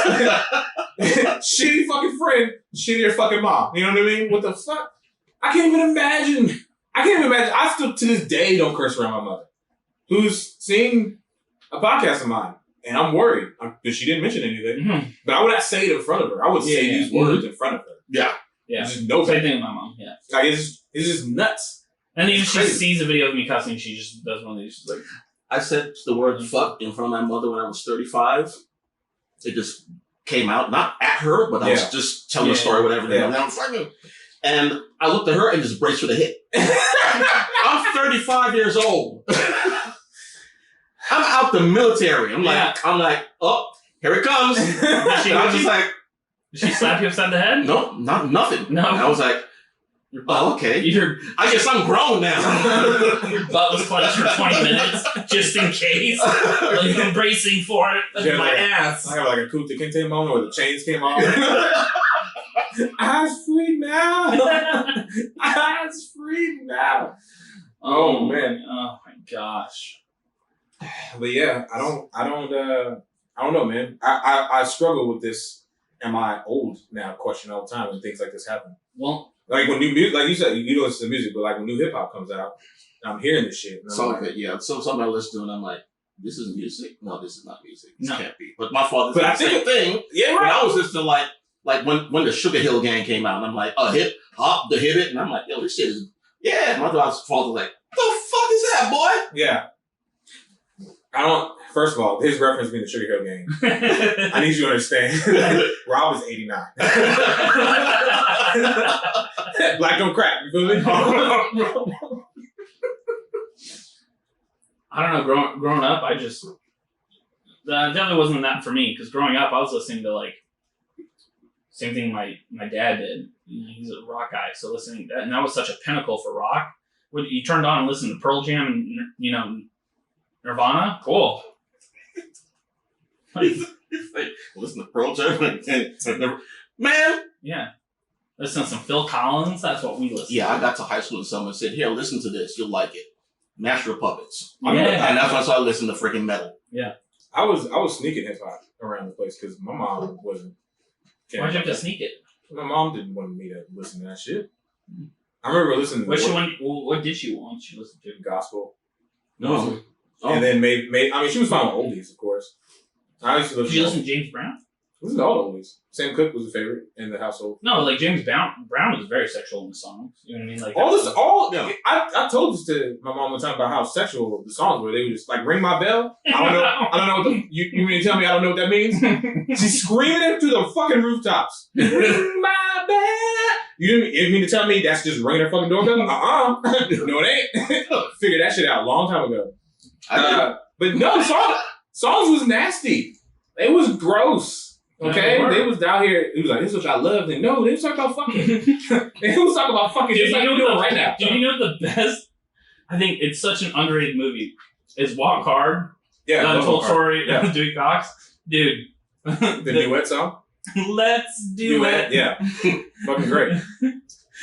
Shitty fucking friend, shittier fucking mom. You know what I mean? What the fuck? I can't even imagine. I still to this day don't curse around my mother, who's seeing a podcast of mine, and I'm worried because she didn't mention anything. Mm-hmm. But I would not say it in front of her. I would say these words in front of her. Yeah. Just no same thing with my mom. Yeah, like it's just nuts. And then if she sees a video of me cussing, she just does one of these. Like, I said the word "fuck" in front of my mother when I was 35. It just came out, not at her, but I was just telling a story, whatever. Yeah. And I'm fucking. And I looked at her and just braced for the hit. I'm 35 years old. I'm out the military. I'm like, oh, here it comes. Did she slap you upside the head? No, nothing. No. I was like, oh, okay. I guess I'm grown now. Your butt was clenched for 20 minutes, just in case. Like embracing for it. Yeah, my ass. I have like a Kunta Kinte moment where the chains came off. I'm free now. I'm free now. Oh man. Oh my gosh. But yeah, I don't know, man. I struggle with this. Am I old now? Question all the time when things like this happen. Well, like when new music, like you said, you don't listen to music, but like when new hip hop comes out, I'm hearing this shit. Some of it, yeah. Something I listen to, and I'm like, this is music. No, this is not music. This can't be. But my father said the same thing. Yeah, right. When I was listening to like when the Sugar Hill Gang came out, and I'm like, hip hop, the hit it, and I'm like, yo, this shit is My father like, the fuck is that, boy? Yeah. First of all, his reference being the Sugar Hill Gang. I need you to understand. Rob is 89. Black don't crack. You feel me? I don't know. Growing up, I just definitely wasn't that for me. Because growing up, I was listening to like same thing my dad did. He's a rock guy, so listening to that, and that was such a pinnacle for rock. When you turned on and listened to Pearl Jam and Nirvana, cool. Listen to Pearl Jam and Man. Yeah. Listen to some Phil Collins. That's what we listen to. Yeah, I got to high school and someone said, "Here, listen to this. You'll like it." Master of Puppets. Yeah. And that's when I started listening to freaking metal. Yeah. I was sneaking hip hop around the place because my mom wasn't. Why'd you have to sneak it? My mom didn't want me to listen to that shit. I remember listening to what did you want you to listen to? Gospel. No. And then she was fine with oldies, of course. I used to listen. Did you listen to James Brown? Listen to all the oldies. Sam Cooke was a favorite in the household. No, like James Brown was very sexual in the songs. You know what I mean? Like I told this to my mom one time about how sexual the songs were. They were just like, "Ring my bell." I don't know what you mean to tell me I don't know what that means? She's screaming it through the fucking rooftops. Ring my bell. You didn't mean to tell me that's just ringing her fucking doorbell? No, it ain't. Figured that shit out a long time ago. But no, songs was nasty. It was gross. Okay, they was down here. He was like, "This is what I love." And no, they was talking about fucking. They was talking about fucking. Just like you're doing right now. Do you know the best? I think it's such an underrated movie. Is Walk Hard? Yeah, the Untold Story of Dewey Cox, dude. The duet song. Let's do it. Yeah, fucking great.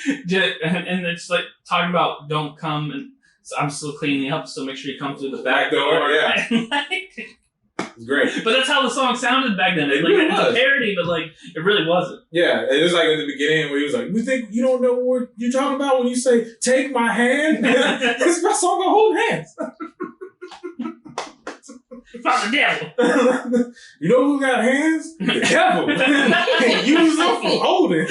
And it's like talking about don't come and I'm still cleaning up, so make sure you come through the back door. Yeah. It's great. But that's how the song sounded back then. It's a parody, but like it really wasn't. Yeah, it was like at the beginning where he was like, "We think you don't know what you're talking about when you say take my hand." It's my song about holding hands. From the devil. You know who got hands? The devil. Use them for holding.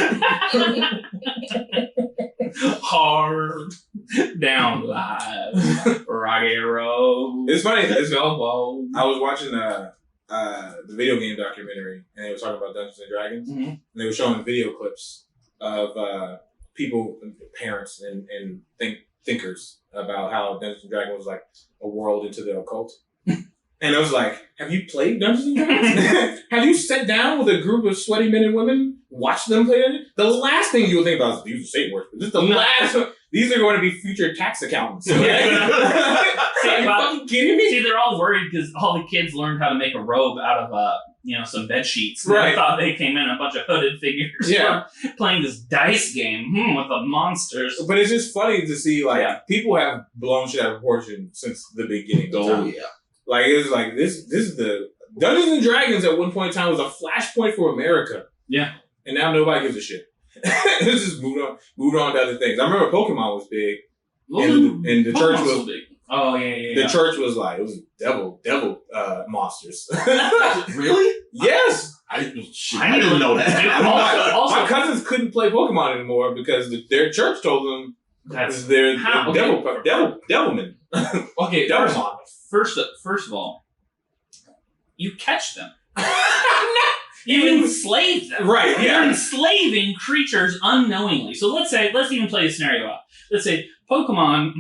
Hard down live, rocky road. It's funny. I was watching the video game documentary, and they were talking about Dungeons and Dragons, and they were showing video clips of people, parents, and thinkers about how Dungeons and Dragons was like a world into the occult. And I was like, "Have you played Dungeons and Dragons? Have you sat down with a group of sweaty men and women, watched them play Dungeons? The last thing you would think about is the use of Satan worship. This is the last one. These are going to be future tax accountants." Are you fucking kidding me? See, they're all worried because all the kids learned how to make a robe out of some bed sheets. Right. I thought they came in a bunch of hooded figures. Yeah. Playing this dice game with the monsters. But it's just funny to see people have blown shit out of proportion since the beginning. Oh yeah. Like it was like this is the Dungeons and Dragons at one point in time was a flashpoint for America. Yeah. And now nobody gives a shit. It's just moved on to other things. I remember Pokemon was big. And the church was big. Oh yeah. The church was like, it was devil monsters. Really? Yes. I didn't know that. Also, my cousins couldn't play Pokemon anymore because their church told them they're devilmen. Okay, Devilmon. First of all, you catch them. You enslave them. Right, yeah. You're enslaving creatures unknowingly. So let's even play a scenario out. Let's say Pokemon,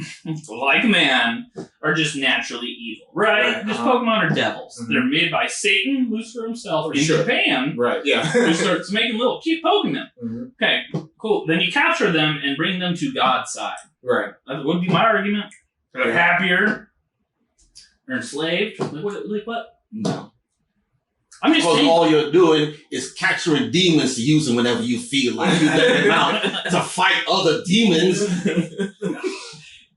like man, are just naturally evil, right? Because Pokemon are devils. Mm-hmm. They're made by Satan, Lucifer himself, in Japan. Right, yeah. Who starts making little cute Pokemon. Mm-hmm. Okay, cool. Then you capture them and bring them to God's side. Right. That would be my argument. They're happier. They're enslaved. Like what? No. I'm just saying. All you're doing is capturing demons to use them whenever you feel like you let them out to fight other demons.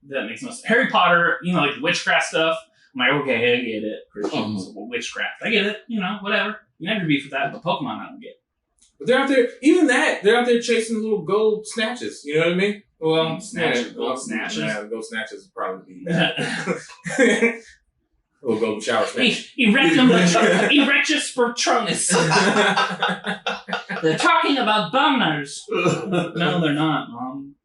That makes no sense. Harry Potter, like the witchcraft stuff. I'm like, okay, I get it. Christians, witchcraft. I get it. Whatever. You never beef with that, but Pokemon I don't get. But they're out there, they're out there chasing little gold snatches. You know what I mean? Well, gold snatches. Yeah, gold snatches would probably be bad. A little golden shower snatch. Erectus Patronus. They're talking about bummers. No, they're not, Mom.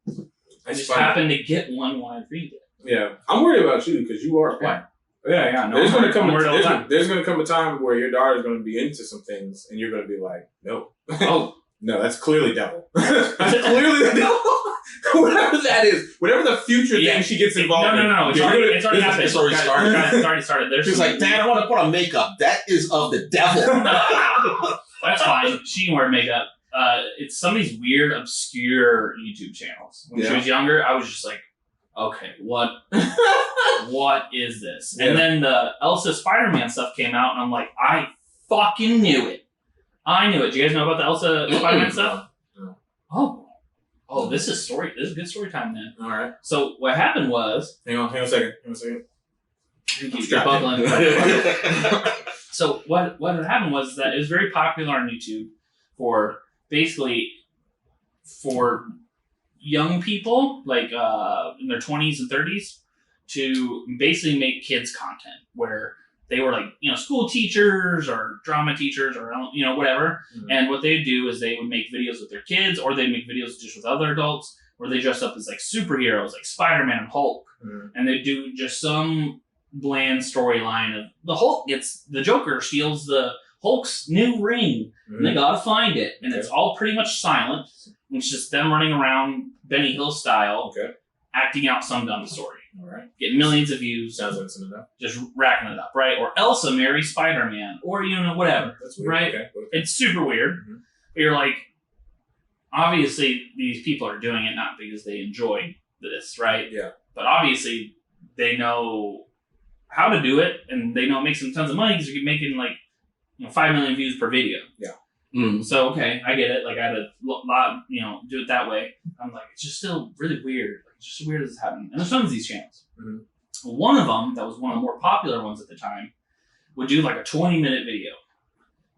I just happened to get one while I read it. Yeah. I'm worried about you because you are a parent. Yeah. No, there's going to come a time where your daughter's going to be into some things and you're going to be like, no. Oh. No, that's clearly devil. That's clearly the devil. Whatever that is. Whatever the future thing she gets involved in. No. It's already happened. It's already started. It's already started. She's like, Dad, I want to put on makeup. That is of the devil. That's fine. She can wear makeup. It's some of these weird, obscure YouTube channels. When she was younger, I was just like, okay, what is this? And then the Elsa Spider-Man stuff came out, and I'm like, I fucking knew it. I knew it. Do you guys know about the Elsa Spider-Man stuff? No. Oh, this is good story time then. All right. So what happened was... Hang on a second. Keep buckling. So what had happened was that it was very popular on YouTube for young people, like in their 20s and 30s, to basically make kids content where they were like, school teachers or drama teachers or, whatever. Mm-hmm. And what they'd do is they would make videos with their kids, or they'd make videos just with other adults where they dress up as like superheroes, like Spider-Man and Hulk. Mm-hmm. And they do just some bland storyline of the Hulk the Joker steals the Hulk's new ring, and they gotta find it. And it's all pretty much silent. It's just them running around Benny Hill style, acting out some dumb story. All right. Get millions of views. Sounds innocent enough. Just racking it up, right? Or Elsa marries Spider-Man, or whatever. That's weird. Right? Okay. It's super weird. Mm-hmm. But you're like, obviously these people are doing it not because they enjoy this, right? Yeah. But obviously they know how to do it, and they know it makes them tons of money because you're making 5 million views per video. Yeah. Mm. So okay, I get it. Like I had a lot, do it that way. I'm like, it's just still really weird. Like, it's just weird as it's happening. And there's tons of these channels. Mm-hmm. One of them, that was one of the more popular ones at the time, would do like a 20-minute video.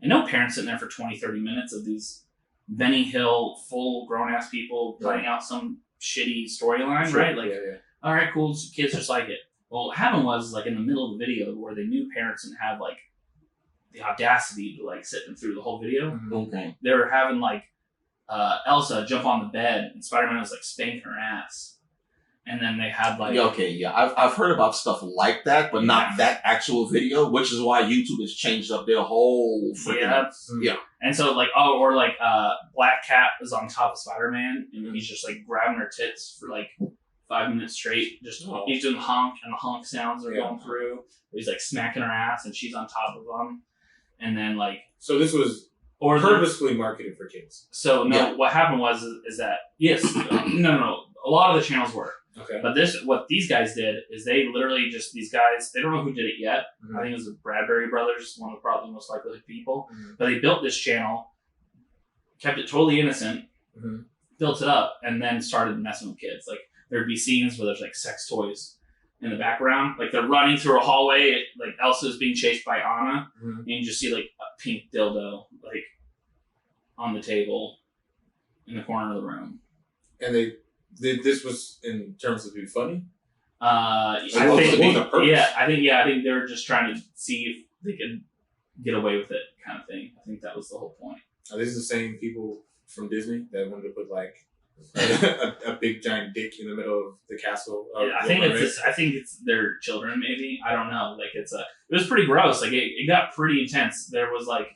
And no parents sitting there for 20, 30 minutes of these Benny Hill full grown-ass people playing out some shitty storyline, right? Like, all right, cool, kids just like it. Well, what happened was, like, in the middle of the video where they knew parents didn't have, like, the audacity to, like, sit them through the whole video. Okay. They were having, like, Elsa jump on the bed, and Spider-Man was, like, spanking her ass. And then they had, like... I've heard about stuff like that, but not that actual video, which is why YouTube has changed up their whole freaking... Yeah. And so, like, Black Cat is on top of Spider-Man, and he's just, like, grabbing her tits for, like... 5 minutes straight, he's doing the honk, and the honk sounds are going through. He's like smacking her ass, and she's on top of him, and then like. So this was purposefully marketed for kids. So what happened was is that no, a lot of the channels were. Okay. But what these guys did is they literally just these guys, they don't know who did it yet. Mm-hmm. I think it was the Bradbury brothers, one of the probably most likely people. Mm-hmm. But they built this channel, kept it totally innocent, built it up, and then started messing with kids. Like. There'd be scenes where there's like sex toys in the background. Like they're running through a hallway, like Elsa's being chased by Anna, and you just see like a pink dildo like on the table in the corner of the room. And this was in terms of being funny? I think they were just trying to see if they could get away with it kind of thing. I think that was the whole point. Are these the same people from Disney that wanted to put like a big giant dick in the middle of the castle? I think it's their children. Maybe, I don't know. Like it was pretty gross. Like it got pretty intense. There was like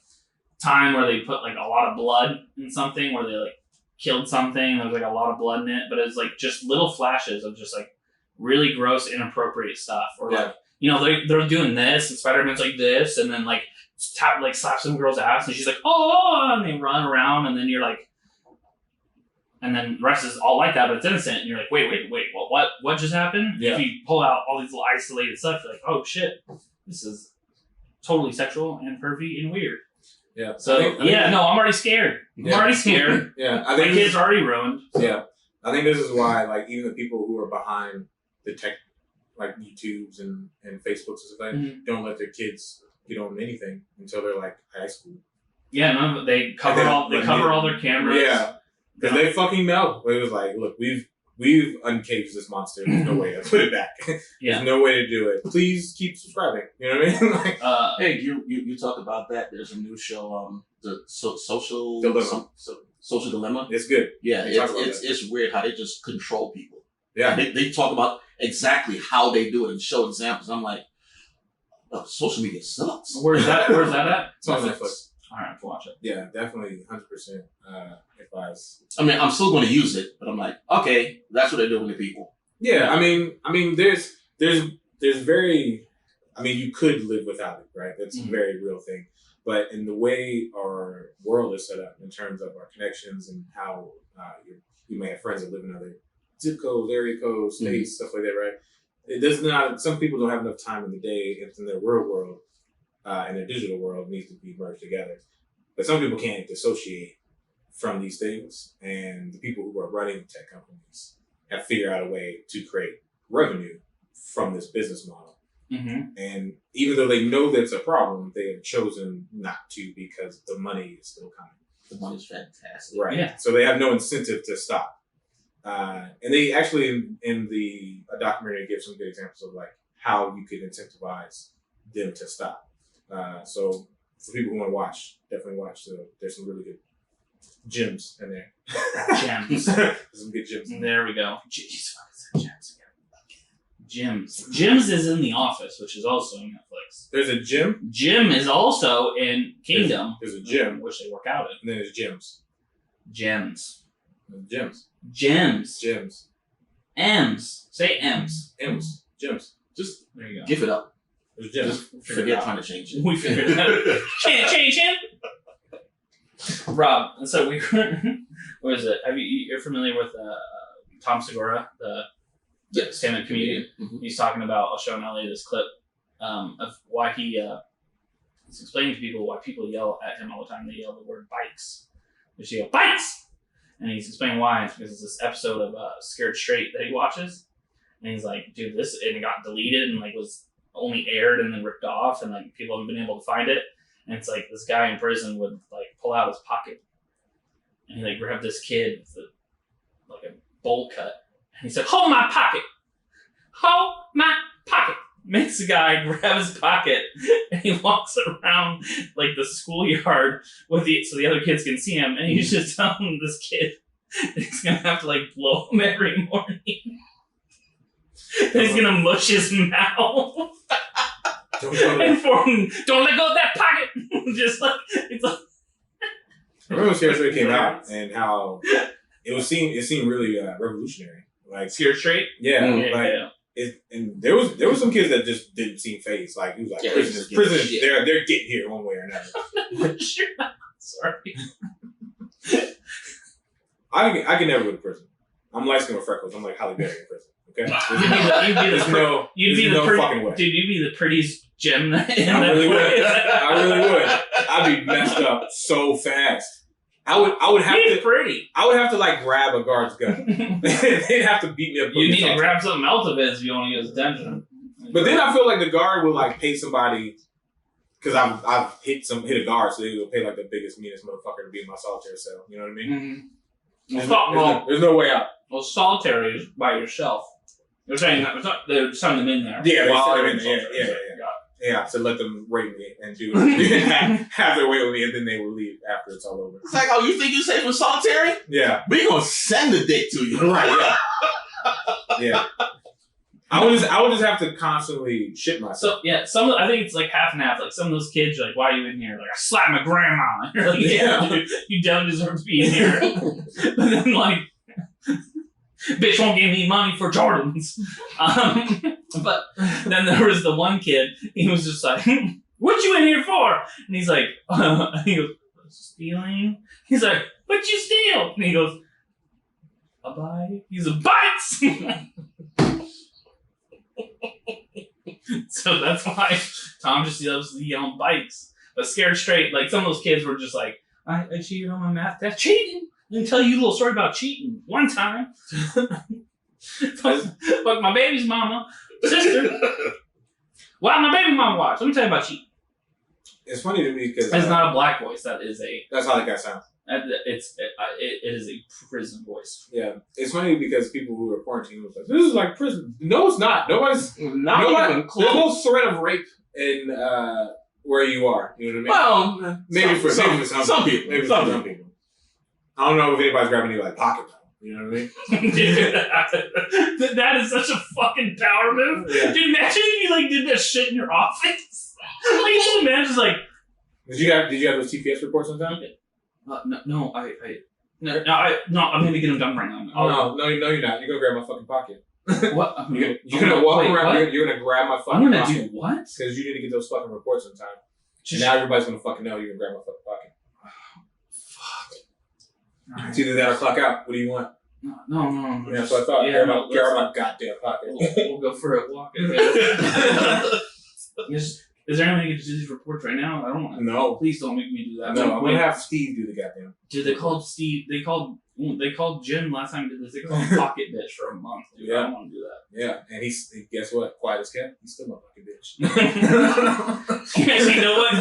time where they put like a lot of blood in something, where they like killed something. There was like a lot of blood in it, but it was like just little flashes of just like really gross, inappropriate stuff. Or like they're doing this, and Spider-Man's like this, and then like slaps some girl's ass, and she's like, oh, and they run around, and then you're like. And then the rest is all like that, but it's innocent. And you're like, wait, well, what just happened? Yeah. If you pull out all these little isolated stuff, you're like, oh shit, this is totally sexual and pervy and weird. Yeah. So I'm already scared. I'm already scared. Yeah. I think my kids are already ruined. So. Yeah. I think this is why, like, even the people who are behind the tech, like YouTubes and Facebooks and stuff like that, don't let their kids get on anything until they're like high school. Yeah, they cover all their cameras. Yeah. Because they fucking know. It was like, look, we've uncaged this monster. There's no way to put it back. There's no way to do it. Please keep subscribing. You know what I mean? Like, hey, you talk about that. There's a new show, the Social Dilemma. Social Dilemma. It's good. Yeah, it's weird how they just control people. Yeah, they talk about exactly how they do it and show examples. I'm like, social media sucks. Where's that at? It's on Netflix. All right, to watch it. Yeah, definitely 100% advise. I mean, I'm still going to use it, but I'm like, okay, that's what they're doing to people. Yeah, I mean, there's very, I mean, you could live without it, right? That's a very real thing. But in the way our world is set up, in terms of our connections and how you may have friends that live in other zip codes, area codes, states, stuff like that, right? It does not. Some people don't have enough time in the day in their real world. And their digital world needs to be merged together. But some people can't dissociate from these things, and the people who are running tech companies have figured out a way to create revenue from this business model. Mm-hmm. And even though they know that's a problem, they have chosen not to because the money is still coming. The money's fantastic. Right. Yeah. So they have no incentive to stop. And they actually, in the documentary, give some good examples of like how you could incentivize them to stop. So for people who want to watch, definitely watch. There's some really good gems in there. Gems. There's some good gems. There we go. Jeez, what is that? Gems again. Gems. Gems is in The Office, which is also on Netflix. There's a gym. Jim is also in Kingdom. There's a gym. Which they work out in. And then there's gems. Gems. Gems. Gems. Gems. M's. Say M's. M's. Gems. Just There you go. give it up. There's gems. Just forget trying to change it. We figured it out. Can't change him. Rob, and so we were, what is it? You're familiar with Tom Segura, the stand-up comedian? Mm-hmm. He's talking about, I'll show Nelly this clip of why he's explaining to people why people yell at him all the time. They yell the word bikes. They just yell, bikes! And he's explaining why. It's because it's this episode of Scared Straight that he watches. And he's like, dude, and it got deleted and like was only aired and then ripped off and like people haven't been able to find it. And it's like this guy in prison would like pull out his pocket and he like grabbed this kid with like a bowl cut. And he said, hold my pocket! Hold my pocket! Makes the guy grab his pocket and he walks around like the schoolyard so the other kids can see him. And he's just telling this kid he's gonna have to like blow him every morning. He's gonna mush his mouth. Don't let go of that pocket. Just like it's like. I remember when Scared Straight came out and how it seemed really revolutionary. Like Scared Straight. Yeah, yeah. And there was some kids that just didn't seem phased. Like he was like prison. They're getting here one way or another. Sure. Sorry. I can never go to prison. I'm light skinned with freckles. I'm like Halle Berry in prison. Okay. You'd be the fucking way. Dude, you'd be the prettiest gem. I really would. I'd be messed up so fast. I would have He's to. Pretty. I would have to like grab a guard's gun. They'd have to beat me up. You need to grab something else of his if you want to get his attention. But then I feel like the guard would like pay somebody because I've hit a guard, so they would pay like the biggest, meanest motherfucker to be in my solitary cell. You know what I mean? Mm-hmm. There's no way out. Well, solitary is by yourself. They're saying that they're sending them in there. Yeah, while they're in there. Yeah, to let them rape me and do have their way with me, and then they will leave after it's all over. It's like, oh, you think you're safe in solitary? Yeah. We're gonna send the dick to you. Right, yeah. I would just have to constantly shit myself. So I think it's like half and half. Like some of those kids are like, why are you in here? Like I slapped my grandma. And you're like, yeah, dude, you don't deserve to be in here. But then like bitch won't give me money for Jordans. But then there was the one kid, he was just like, what you in here for? And he's like, he goes, stealing? He's like, what'd you steal? And he goes, a bike? He's a bikes! So that's why Tom just loves yelling bikes. But Scared Straight, like some of those kids were just like, I cheated on my math test. Cheating! Let me tell you a little story about cheating. One time, fuck my baby's mama, sister. Well, my baby mama watched. Let me tell you about cheating. It's funny to me because it's not a black voice. That's how that guy sounds. It is a prison voice. Yeah, it's funny because people who are quarantined was like, "This is like prison." No, it's not. Nobody's even close. There's no threat of rape in where you are. You know what I mean? Well, maybe for some people. Maybe for some people. people. I don't know if anybody's grabbing any like pocket money. You know what I mean? Dude, that is such a fucking power move. Yeah. Dude, imagine if you like did that shit in your office. Like, just imagine like. Did you have those TPS reports on time? No, I'm gonna get them done right now. No, you're not. You're gonna grab my fucking pocket. What? You're gonna walk around. You're gonna grab my fucking pocket. I'm gonna do what? Because you need to get those fucking reports on time. And now everybody's gonna fucking know you're gonna grab my fucking pocket. Right. It's either that or clock out. What do you want? No. Yeah, so I thought. Yeah, grab my goddamn pocket. We'll go for a walk. Is there any way you can do these reports right now? I don't want to. No. Please don't make me do that. No, I'm going to have Steve do the goddamn. Dude, they called Steve. They called Jim last time he did this. They called him Pocket Bitch for a month. Dude, Yeah. I don't want to do that. Yeah, and guess what? Quiet as kept. He's still my fucking bitch. You know what?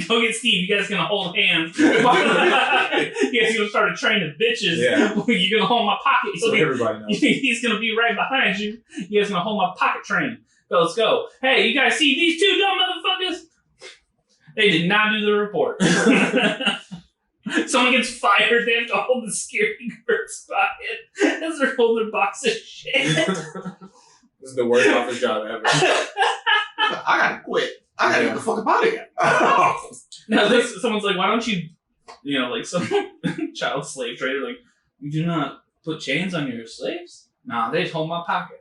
Go get Steve. You guys gonna hold hands. You guys gonna start a train of bitches. Yeah. You're gonna hold my pocket. So everybody knows. He's gonna be right behind you. You guys gonna hold my pocket train. Let's go. Hey, you guys see these two dumb motherfuckers? They did not do the report. Someone gets fired, they have to hold the security guard's pocket as they're holding their box of shit. This is the worst office job ever. I gotta quit. I gotta get the fuck up out of here. Now, someone's like, why don't you, like some child slave trader, like, you do not put chains on your slaves? Nah, they just hold my pocket.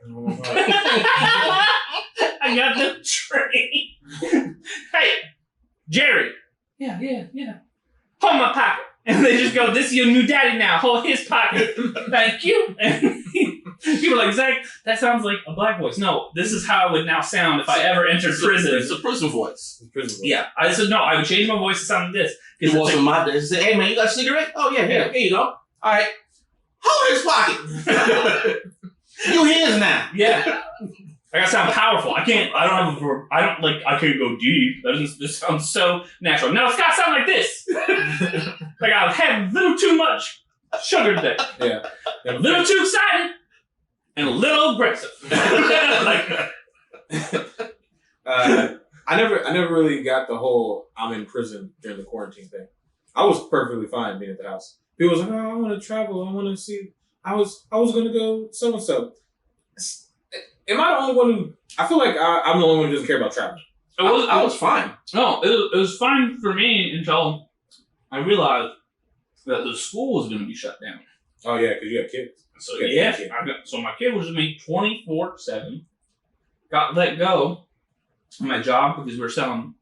I got the train. Hey, Jerry. Yeah. Hold my pocket. And they just go, this is your new daddy now. Hold his pocket. Thank you. And people are like, Zack, that sounds like a black voice. No, this is how it would now sound if I ever entered prison. It's a prison voice. Yeah. I said, no, I would change my voice to sound like this. He walks in my desk and say, hey, man, you got a cigarette? Oh, yeah, here you go. All right. Hold his pocket. You his now. Yeah. I gotta sound powerful. I can't go deep. That doesn't just sound so natural. No, it's gotta sound like this. Like I've had a little too much sugar today. Yeah. A little too excited. And a little aggressive. I never really got the whole I'm in prison during the quarantine thing. I was perfectly fine being at the house. People was like, oh, I want to travel. I want to see. I was going to go so and so. Am I the only one who? I feel like I'm the only one who doesn't care about traveling. I was fine. No, it was fine for me until I realized that the school was going to be shut down. Oh yeah, because you have kids. So yeah, so my kid was with me 24/7. Got let go from my job because we were selling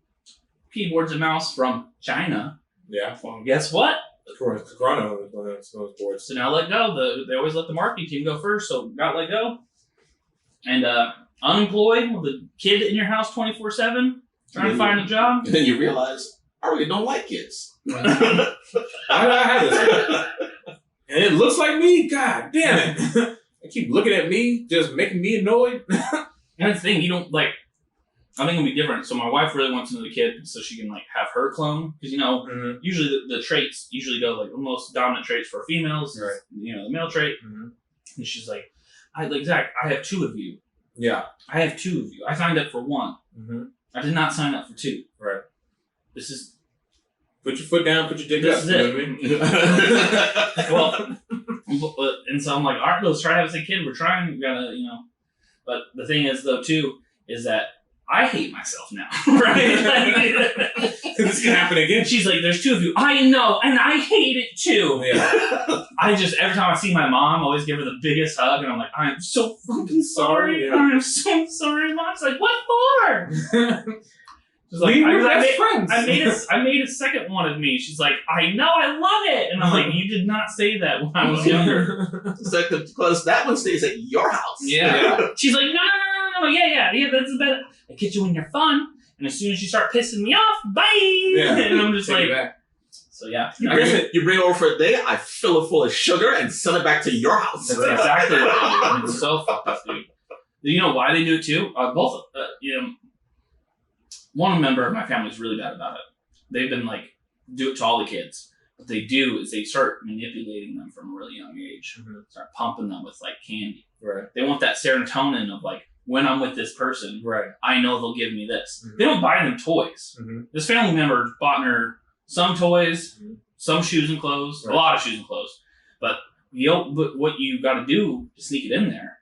keyboards and mouse from China. Yeah. Well, guess what? Corona was one of those boards. So now let go. They always let the marketing team go first, so got let go. And unemployed with a kid in your house 24/7, trying to find a job. And then you realize, I really don't like kids. I have this. And it looks like me. God damn it. They keep looking at me, just making me annoyed. And that's the thing, you don't like. I think it'll be different. So my wife really wants another kid so she can like have her clone. Because usually the traits usually go like the most dominant traits for females. Right. The male trait. Mm-hmm. And she's like, Zack, I have 2 of you. Yeah. I have 2 of you. I signed up for 1. Mm-hmm. I did not sign up for 2. Right. This is. Put your foot down. Put your dick up. This is it. You know what I mean? Well, and so I'm like, all right, let's try to have a kid. We're trying. We gotta, But the thing is, though, too, is that I hate myself now, right? This can happen again. She's like, there's 2 of you. I know, and I hate it too. Yeah. Every time I see my mom, I always give her the biggest hug, and I'm like, I'm so fucking sorry. Yeah. I'm so sorry, Mom. She's like, what for? She's like, I made a second one of me. She's like, I know, I love it. And I'm like, you did not say that when I was younger. Because that one stays at your house. Yeah. She's like, no, yeah, that's better. I get you when you're fun, and as soon as you start pissing me off, bye. Yeah. And I'm just like, so yeah. You bring it over for a day, I fill it full of sugar and send it back to your house. That's exactly what I do. It's so fucked up, dude. You know why they do it too? One member of my family is really bad about it. They've been like, do it to all the kids. What they do is they start manipulating them from a really young age. Mm-hmm. Start pumping them with like candy. Right. They want that serotonin of like, when I'm with this person, right, I know they'll give me this. Mm-hmm. They don't buy them toys. Mm-hmm. This family member bought her some toys, mm-hmm. some shoes and clothes, right. A lot of shoes and clothes. But what you got to do to sneak it in there,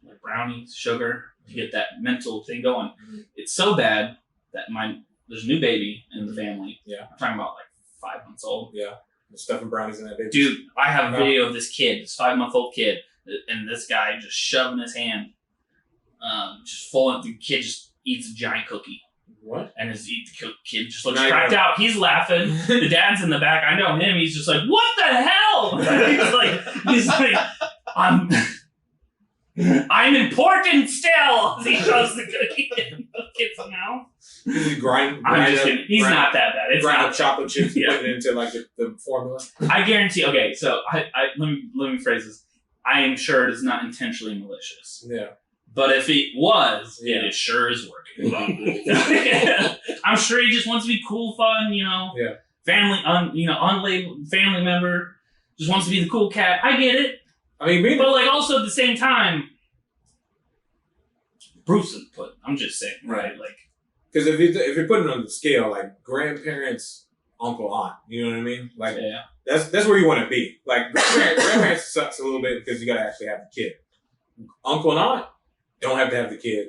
like brownies, sugar, to get that mental thing going. Mm-hmm. It's so bad that there's a new baby in the family. Yeah, I'm talking about like 5 months old. Yeah, there's stuffing brownies in that baby. Dude, I have a video of this kid, this 5-month-old kid. And this guy just shoving his hand, just full of the kid just eats a giant cookie. What? And the kid just looks cracked out. He's laughing. The dad's in the back. I know him. He's just like, what the hell? He's like, I'm important still. He shows the kid's mouth. I'm just kidding. He's not that bad. It's grind not up chocolate chips and put it into like the formula. I guarantee. Okay, so I let me phrase this. I am sure it is not intentionally malicious. Yeah. But if it was, it sure is working. I'm sure he just wants to be cool, fun, Yeah. Family, unlabeled family member, just wants to be the cool cat. I get it. I mean, but like also at the same time, Bruce is put. I'm just saying, right? Like, because if you're putting it on the scale, like grandparents, uncle, aunt, you know what I mean? Like, that's where you want to be. Like grandparents sucks a little bit because you gotta actually have the kid. Uncle and aunt don't have to have the kid.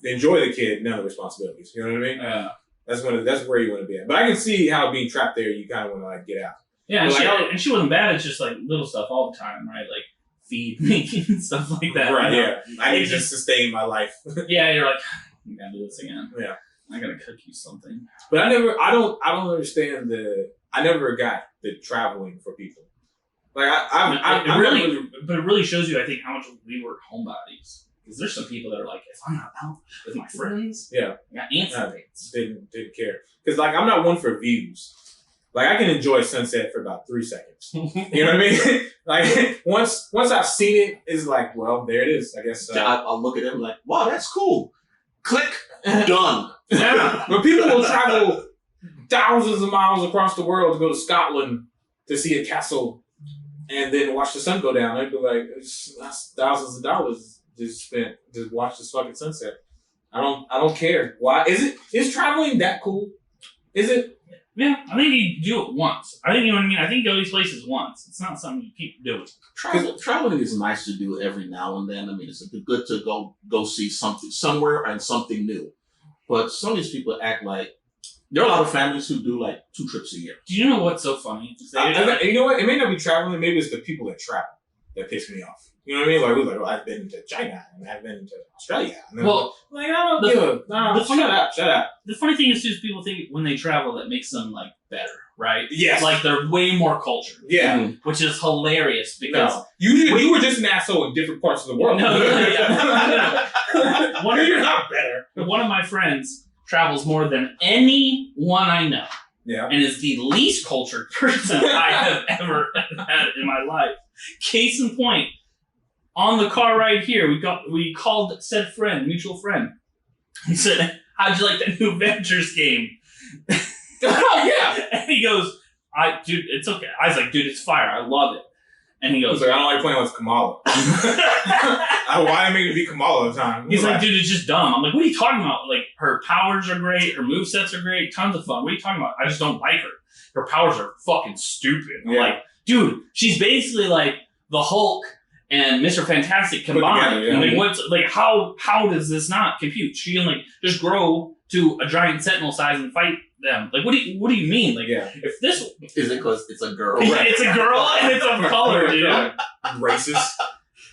Enjoy the kid, none of the responsibilities. You know what I mean? Yeah. That's where you want to be at. But I can see how being trapped there, you kind of want to like get out. Yeah, and she wasn't bad. It's just like little stuff all the time, right? Like feed me and stuff like that. Right. Yeah. I need to sustain my life. Yeah. You're like, I gotta do this again. Yeah. I gotta cook you something. But I don't understand I never got the traveling for people. Like but it really shows you, I think, how much we were homebodies. Because there's some people that are like, if I'm not out with my friends, I got answer dates. Didn't care. Because like I'm not one for views. Like I can enjoy sunset for about 3 seconds. You know what I mean? Like once I've seen it, it's like, well, there it is. I guess I'll look at them like, wow, that's cool. Click, done. Yeah. But people will travel thousands of miles across the world to go to Scotland to see a castle and then watch the sun go down. They'd be like, that's thousands of dollars just spent to watch this fucking sunset. I don't care. Why is traveling that cool? Is it? Yeah, I think you do it once. I think, you know what I mean? I think you go to these places once. It's not something you keep doing. Traveling is nice to do every now and then. I mean, it's good to go see something somewhere and something new. But some of these people act like there are a lot of families who do like 2 trips a year. Do you know what's so funny? You know what? It may not be traveling. Maybe it's the people that travel that piss me off. You know what I mean? Like, we're like, oh, I've been to China and I've been to Australia. And then well, like, I don't give a shut up. The funny thing is, too, is people think when they travel, that makes them like better, right? Yes. Like they're way more cultured. Yeah. Which is hilarious because you were just an asshole in different parts of the world. No. You're not better. One of my friends travels more than anyone I know. Yeah. And is the least cultured person I have ever had in my life. Case in point, on the car ride here, we called said friend, mutual friend. He said, how'd you like that new Ventures game? Oh, yeah. And he goes, dude, it's okay. I was like, dude, it's fire. I love it. And he goes, I don't like playing with Kamala. Why make it be Kamala all the time? He's like, dude, it's just dumb. I'm like, what are you talking about? Like, her powers are great. Her movesets are great. Tons of fun. What are you talking about? I just don't like her. Her powers are fucking stupid. I'm like, dude, she's basically like the Hulk and Mr. Fantastic combined. Together, I mean, how does this not compute? She can like just grow to a giant sentinel size and fight them. Like, what do you mean? Like, if this is it because it's a girl? It's a girl and it's of color, dude. Racist.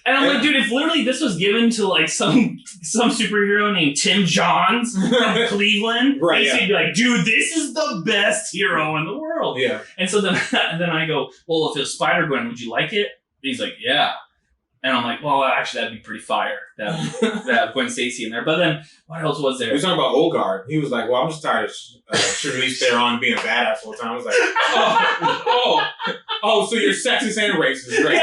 And I'm like, dude, if literally this was given to like some superhero named Tim Johns from Cleveland, right? He'd be like, dude, this is the best hero in the world. Yeah. And so then I go, well, if it was Spider-Gwen, would you like it? And he's like, yeah. And I'm like, well, actually, that'd be pretty fire. That Gwen Stacy in there. But then, what else was there? We were talking about Olgard. He was like, well, I'm just tired of Charlize Theron being a badass all the time. I was like, so you're sexist and racist, right?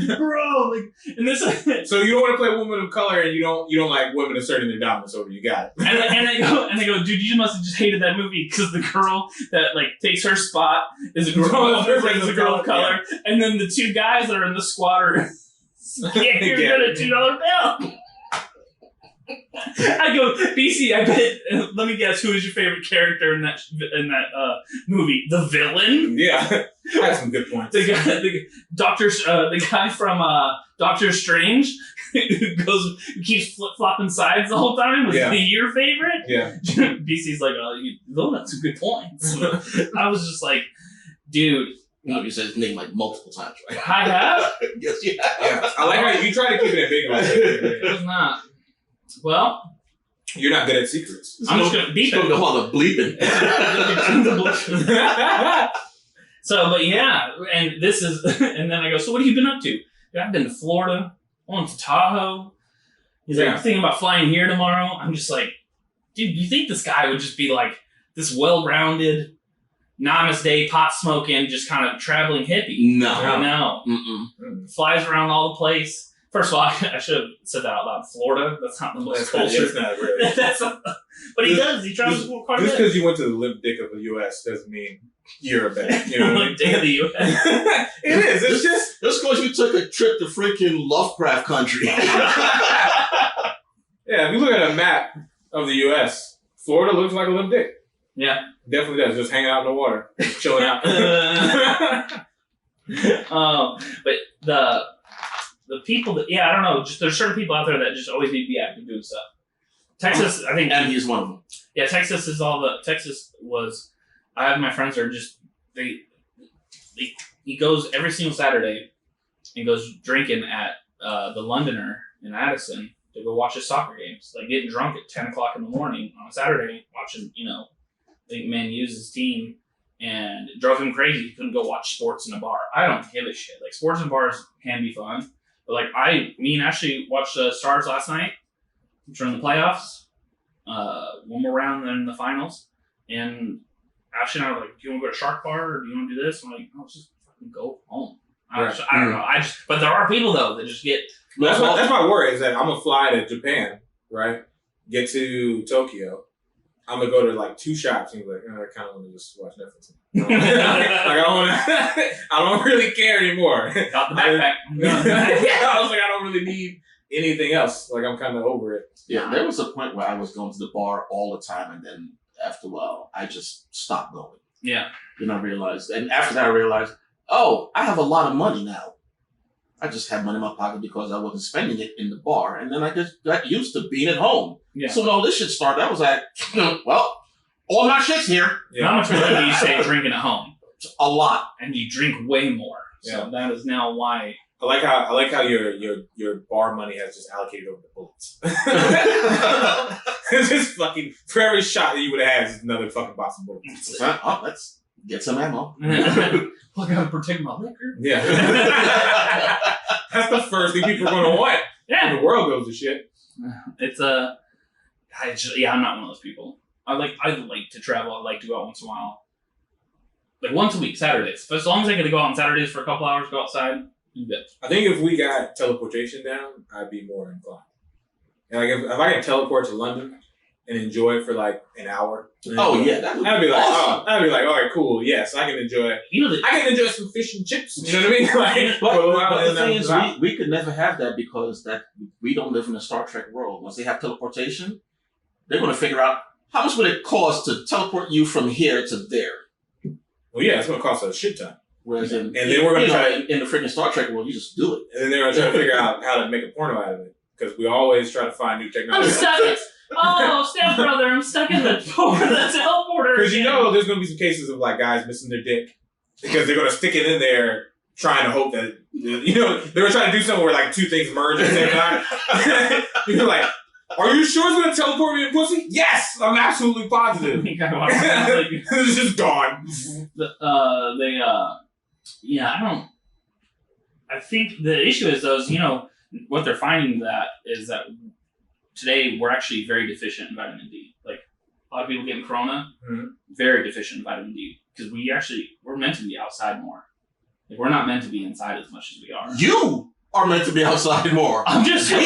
Yeah, bro, like, and this. So you don't want to play women of color, and you don't like women asserting their dominance over you. Got it. And I go, dude, you must have just hated that movie because the girl that like takes her spot is a girl of color, and then the 2 guys that are in the squatter. Yeah, you're good at $2 bill. I go, BC, I bet. Let me guess, who is your favorite character in that movie? The villain? Yeah, that's some good points. The guy from Doctor Strange, who keeps flip flopping sides the whole time. Was he your favorite? Yeah. BC's like, that's some good points. I was just like, dude. You said his name like multiple times, right? I have? Yes, you have. Yeah. I like how you try to keep it ambiguous. It was not. Well, you're not good at secrets. I'm just gonna beep it. Go on the bleeping. So, but yeah, and then I go, so what have you been up to? I've been to Florida, going to Tahoe. He's like, I'm thinking about flying here tomorrow. I'm just like, dude, you think this guy would just be like this well-rounded, namaste, pot smoking, just kind of traveling hippie? No. Flies around all the place. First of all, I should have said that out loud. Florida, that's not the most culture. It's not really. But he does. He travels quite a bit. Just because you went to the limp dick of the U.S. doesn't mean you're a bad. You know what I mean? Dick of the U.S. It is. It's just because you took a trip to freaking Lovecraft country. Yeah, if you look at a map of the U.S., Florida looks like a limp dick. Yeah. Definitely does. Just hanging out in the water, chilling out. But the people that, I don't know, just there's certain people out there that just always need to be active doing stuff. Texas, I think. And he's one of them. Yeah, Texas was, I have my friends that are just, he goes every single Saturday and goes drinking at the Londoner in Addison to go watch his soccer games. Like getting drunk at 10 o'clock in the morning on a Saturday, watching, I think Man U's his team, and it drove him crazy. He couldn't go watch sports in a bar. I don't give a shit. Like, sports in bars can be fun. But like, me and Ashley watched the Stars last night during the playoffs. One more round than the finals. And Ashley and I were like, do you want to go to Shark Bar or do you want to do this? I'm like, no, let's just fucking go home. I don't know. But there are people though that just get. That's my worry is that I'm gonna fly to Japan, right? Get to Tokyo. I'm gonna go to like 2 shops and be like, I kind of want to just watch Netflix. I don't really care anymore. Got the backpack. I was like, I don't really need anything else. Like, I'm kind of over it. Yeah, there was a point where I was going to the bar all the time, and then after a while, I just stopped going. Yeah. Then I realized, and after that, I realized, oh, I have a lot of money now. I just had money in my pocket because I wasn't spending it in the bar, and then I just got used to being at home. Yeah. So when all this shit started, I was like, well, all my shit's here. Yeah. How much money do you say drinking at home? A lot. And you drink way more. So that is now why. I like how your bar money has just allocated over the bullets. It's just fucking, for every shot that you would have had is another fucking box of bullets. Oh, let's get some ammo. Look, I'm protecting my liquor. Yeah. That's the first thing people are going to want. Yeah. When the world goes to shit. It's I'm not one of those people. I like to travel. I like to go out once in a while. Like once a week, Saturdays. As long as I get to go out on Saturdays for a couple hours, go outside, I'm good. I think if we got teleportation down, I'd be more inclined. And like if I can teleport to London and enjoy it for like an hour. Oh yeah, I'd be like, awesome. I'd be like, all right, cool, yes, I can enjoy it. I can enjoy some fish and chips. You know what I mean? Like, but the thing is, we could never have that because we don't live in a Star Trek world. Once they have teleportation, they're going to figure out how much would it cost to teleport you from here to there. Well, yeah, it's going to cost us a shit ton. Whereas then we're going to try in the freaking Star Trek world, you just do it. And then they're going to try to figure out how to make a porno out of it because we always try to find new technology. I'm stuck. Oh, stepbrother, I'm stuck in the teleporter. Because there's going to be some cases of like guys missing their dick because they're going to stick it in there trying to hope that, they were trying to do something where like 2 things merge at the same time. You're like, are you sure it's going to teleport me to pussy? Yes! I'm absolutely positive. It's just gone. I think the issue is those, what they're finding is that today we're actually very deficient in vitamin D. Like, a lot of people getting corona, very deficient in vitamin D. Because we're meant to be outside more. Like, we're not meant to be inside as much as we are. You are meant to be outside more. I'm just saying. I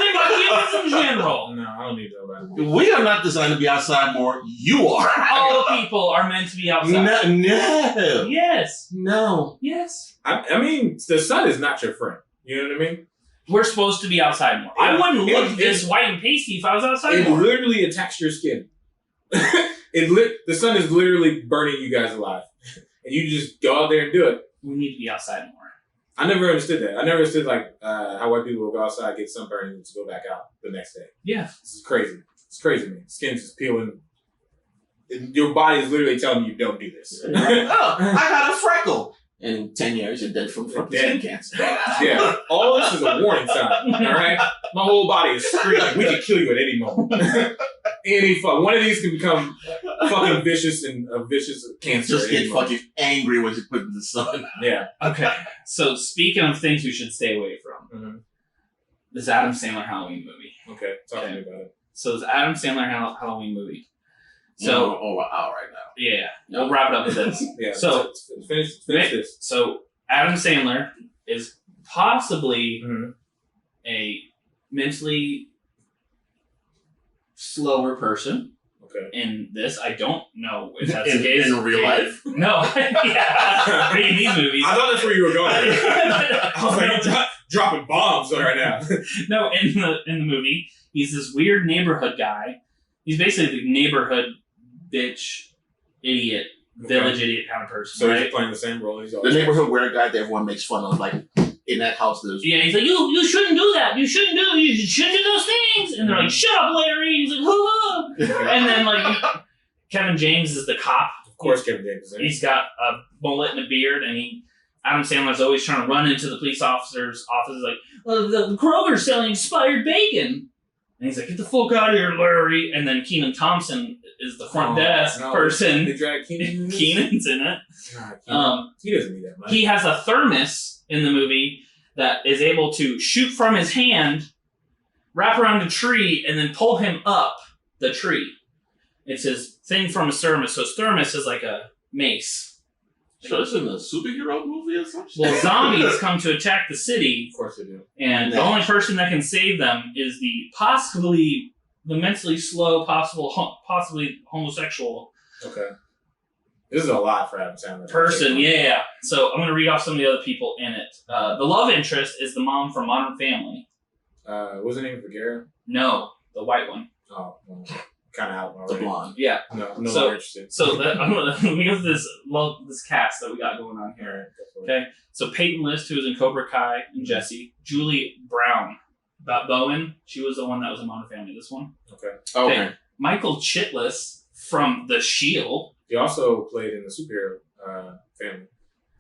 think about humans in general. No, I don't need that. We are not designed to be outside more. You are. All people are meant to be outside. No. Yes. No. Yes. I mean, the sun is not your friend. You know what I mean? We're supposed to be outside more. I wouldn't look this white and pasty if I was outside more. It literally attacks your skin. The sun is literally burning you guys alive. And you just go out there and do it. We need to be outside more. I never understood that. I never understood how white people will go outside, get sunburned, and just go back out the next day. Yeah. This is crazy. It's crazy, man. Skin's just peeling. Your body is literally telling you don't do this. Oh, I got a freckle. And in 10 years, you're dead from skin cancer. Yeah. All this is a warning sign, all right? My whole body is screaming. We can kill you at any moment. One of these can become fucking vicious and a vicious cancer. Just get fucking angry when you put in the sun. Yeah. Okay. So speaking of things we should stay away from, this Adam Sandler Halloween movie. Okay, talk to me about it. So this Adam Sandler Halloween movie. So we're out right now. Yeah, we'll wrap it up with this. Yeah. So finish this. So Adam Sandler is possibly a mentally slower person. Okay. In this, I don't know if that's the case. In real life? No. Yeah. Reading these movies. I thought that's where you were going. I was like, dropping bombs right now. No, in the movie, he's this weird neighborhood guy. He's basically the neighborhood bitch, idiot, village idiot kind of person. So right? he's playing the same role. He's the neighborhood weird guy that everyone makes fun of, like in that house. There's he's like, you shouldn't do that. You shouldn't do those things. And they're like, shut up, Larry. He's like, hoo. And then like Kevin James is the cop. Of course, Kevin James is in. He's got a mullet and a beard, and Adam Sandler's always trying to run into the police officer's office. He's like, well, the Kroger's selling expired bacon. And he's like, get the fuck out of here, Larry. And then Kenan Thompson is the front desk person. They drag Kenan. Kenan's in it. He doesn't need that much. He has a thermos in the movie that is able to shoot from his hand, wrap around a tree, and then pull him up the tree. It's his thing from his thermos. So his thermos is like a mace. So it's in a superhero movie or something? Well, zombies come to attack the city. Of course they do. And the only person that can save them is the mentally slow, possibly homosexual. Okay. This is a lot for Adam Sandler. Person, yeah. So I'm going to read off some of the other people in it. The love interest is the mom from Modern Family. What's her name? Vergara? No, the white one. Oh, well, kind of out already. The blonde. Yeah. No longer interested. So let me go through this cast that we got going on here. Okay. So Peyton List, who was in Cobra Kai and Jesse. Julie Brown. Bowen, she was the one that was in Modern Family. This one. Okay. Michael Chiklis from The Shield. He also played in the superhero family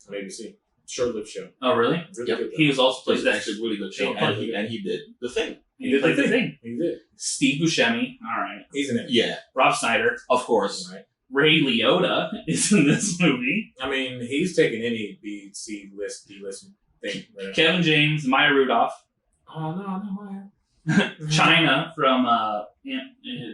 on ABC. Short-lived show. Oh, really? Really good. He was also It's played actually a really good show. Yeah. And he did the thing. He played the thing. He did. Steve Buscemi. All right. He's in it. Yeah. Rob Snyder. Of course. Right. Ray Liotta is in this movie. I mean, he's taking any B, C list, D list thing. Right? Kevin James, Maya Rudolph. Oh, no, Maya. China from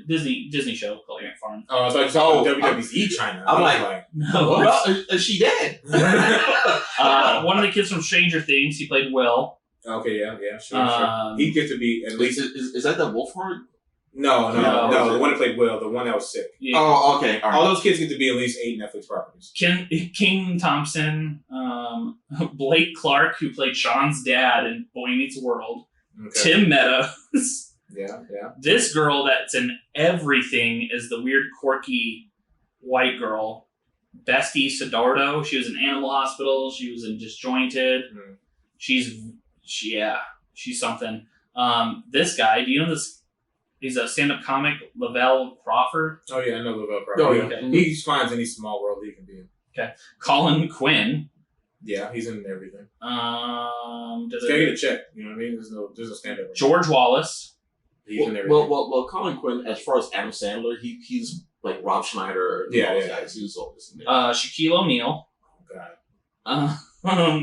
Disney show called Ant Farm. Oh, I thought you were talking about WWE China. I'm like, No. well, is she dead? One of the kids from Stranger Things, he played Will. Okay, yeah, sure. He gets to be at least. Is that the Wolfhard? No. The one that played Will, the one that was sick. Yeah. Oh, okay. All those kids get to be at least 8 Netflix properties. King Thompson, Blake Clark, who played Sean's dad in Boy Meets World. Okay. Tim Meadows. Yeah. This girl that's in everything is the weird, quirky white girl. Bestie Sidardo. She was in Animal Hospital. She was in Disjointed. Mm. She's something. This guy, do you know this? He's a stand-up comic, Lavelle Crawford. Oh, yeah, I know Lavelle Crawford. Oh, yeah. Okay. He finds any small world he can be in. Okay. Colin Quinn. Yeah, he's in everything. Does Gotta get a check. You know what I mean? There's no stand-up. George Wallace. He's in everything. Well, Colin Quinn, as far as Adam Sandler, he's like Rob Schneider. Yeah. Guys. He was always in there. Shaquille O'Neal. Oh, God.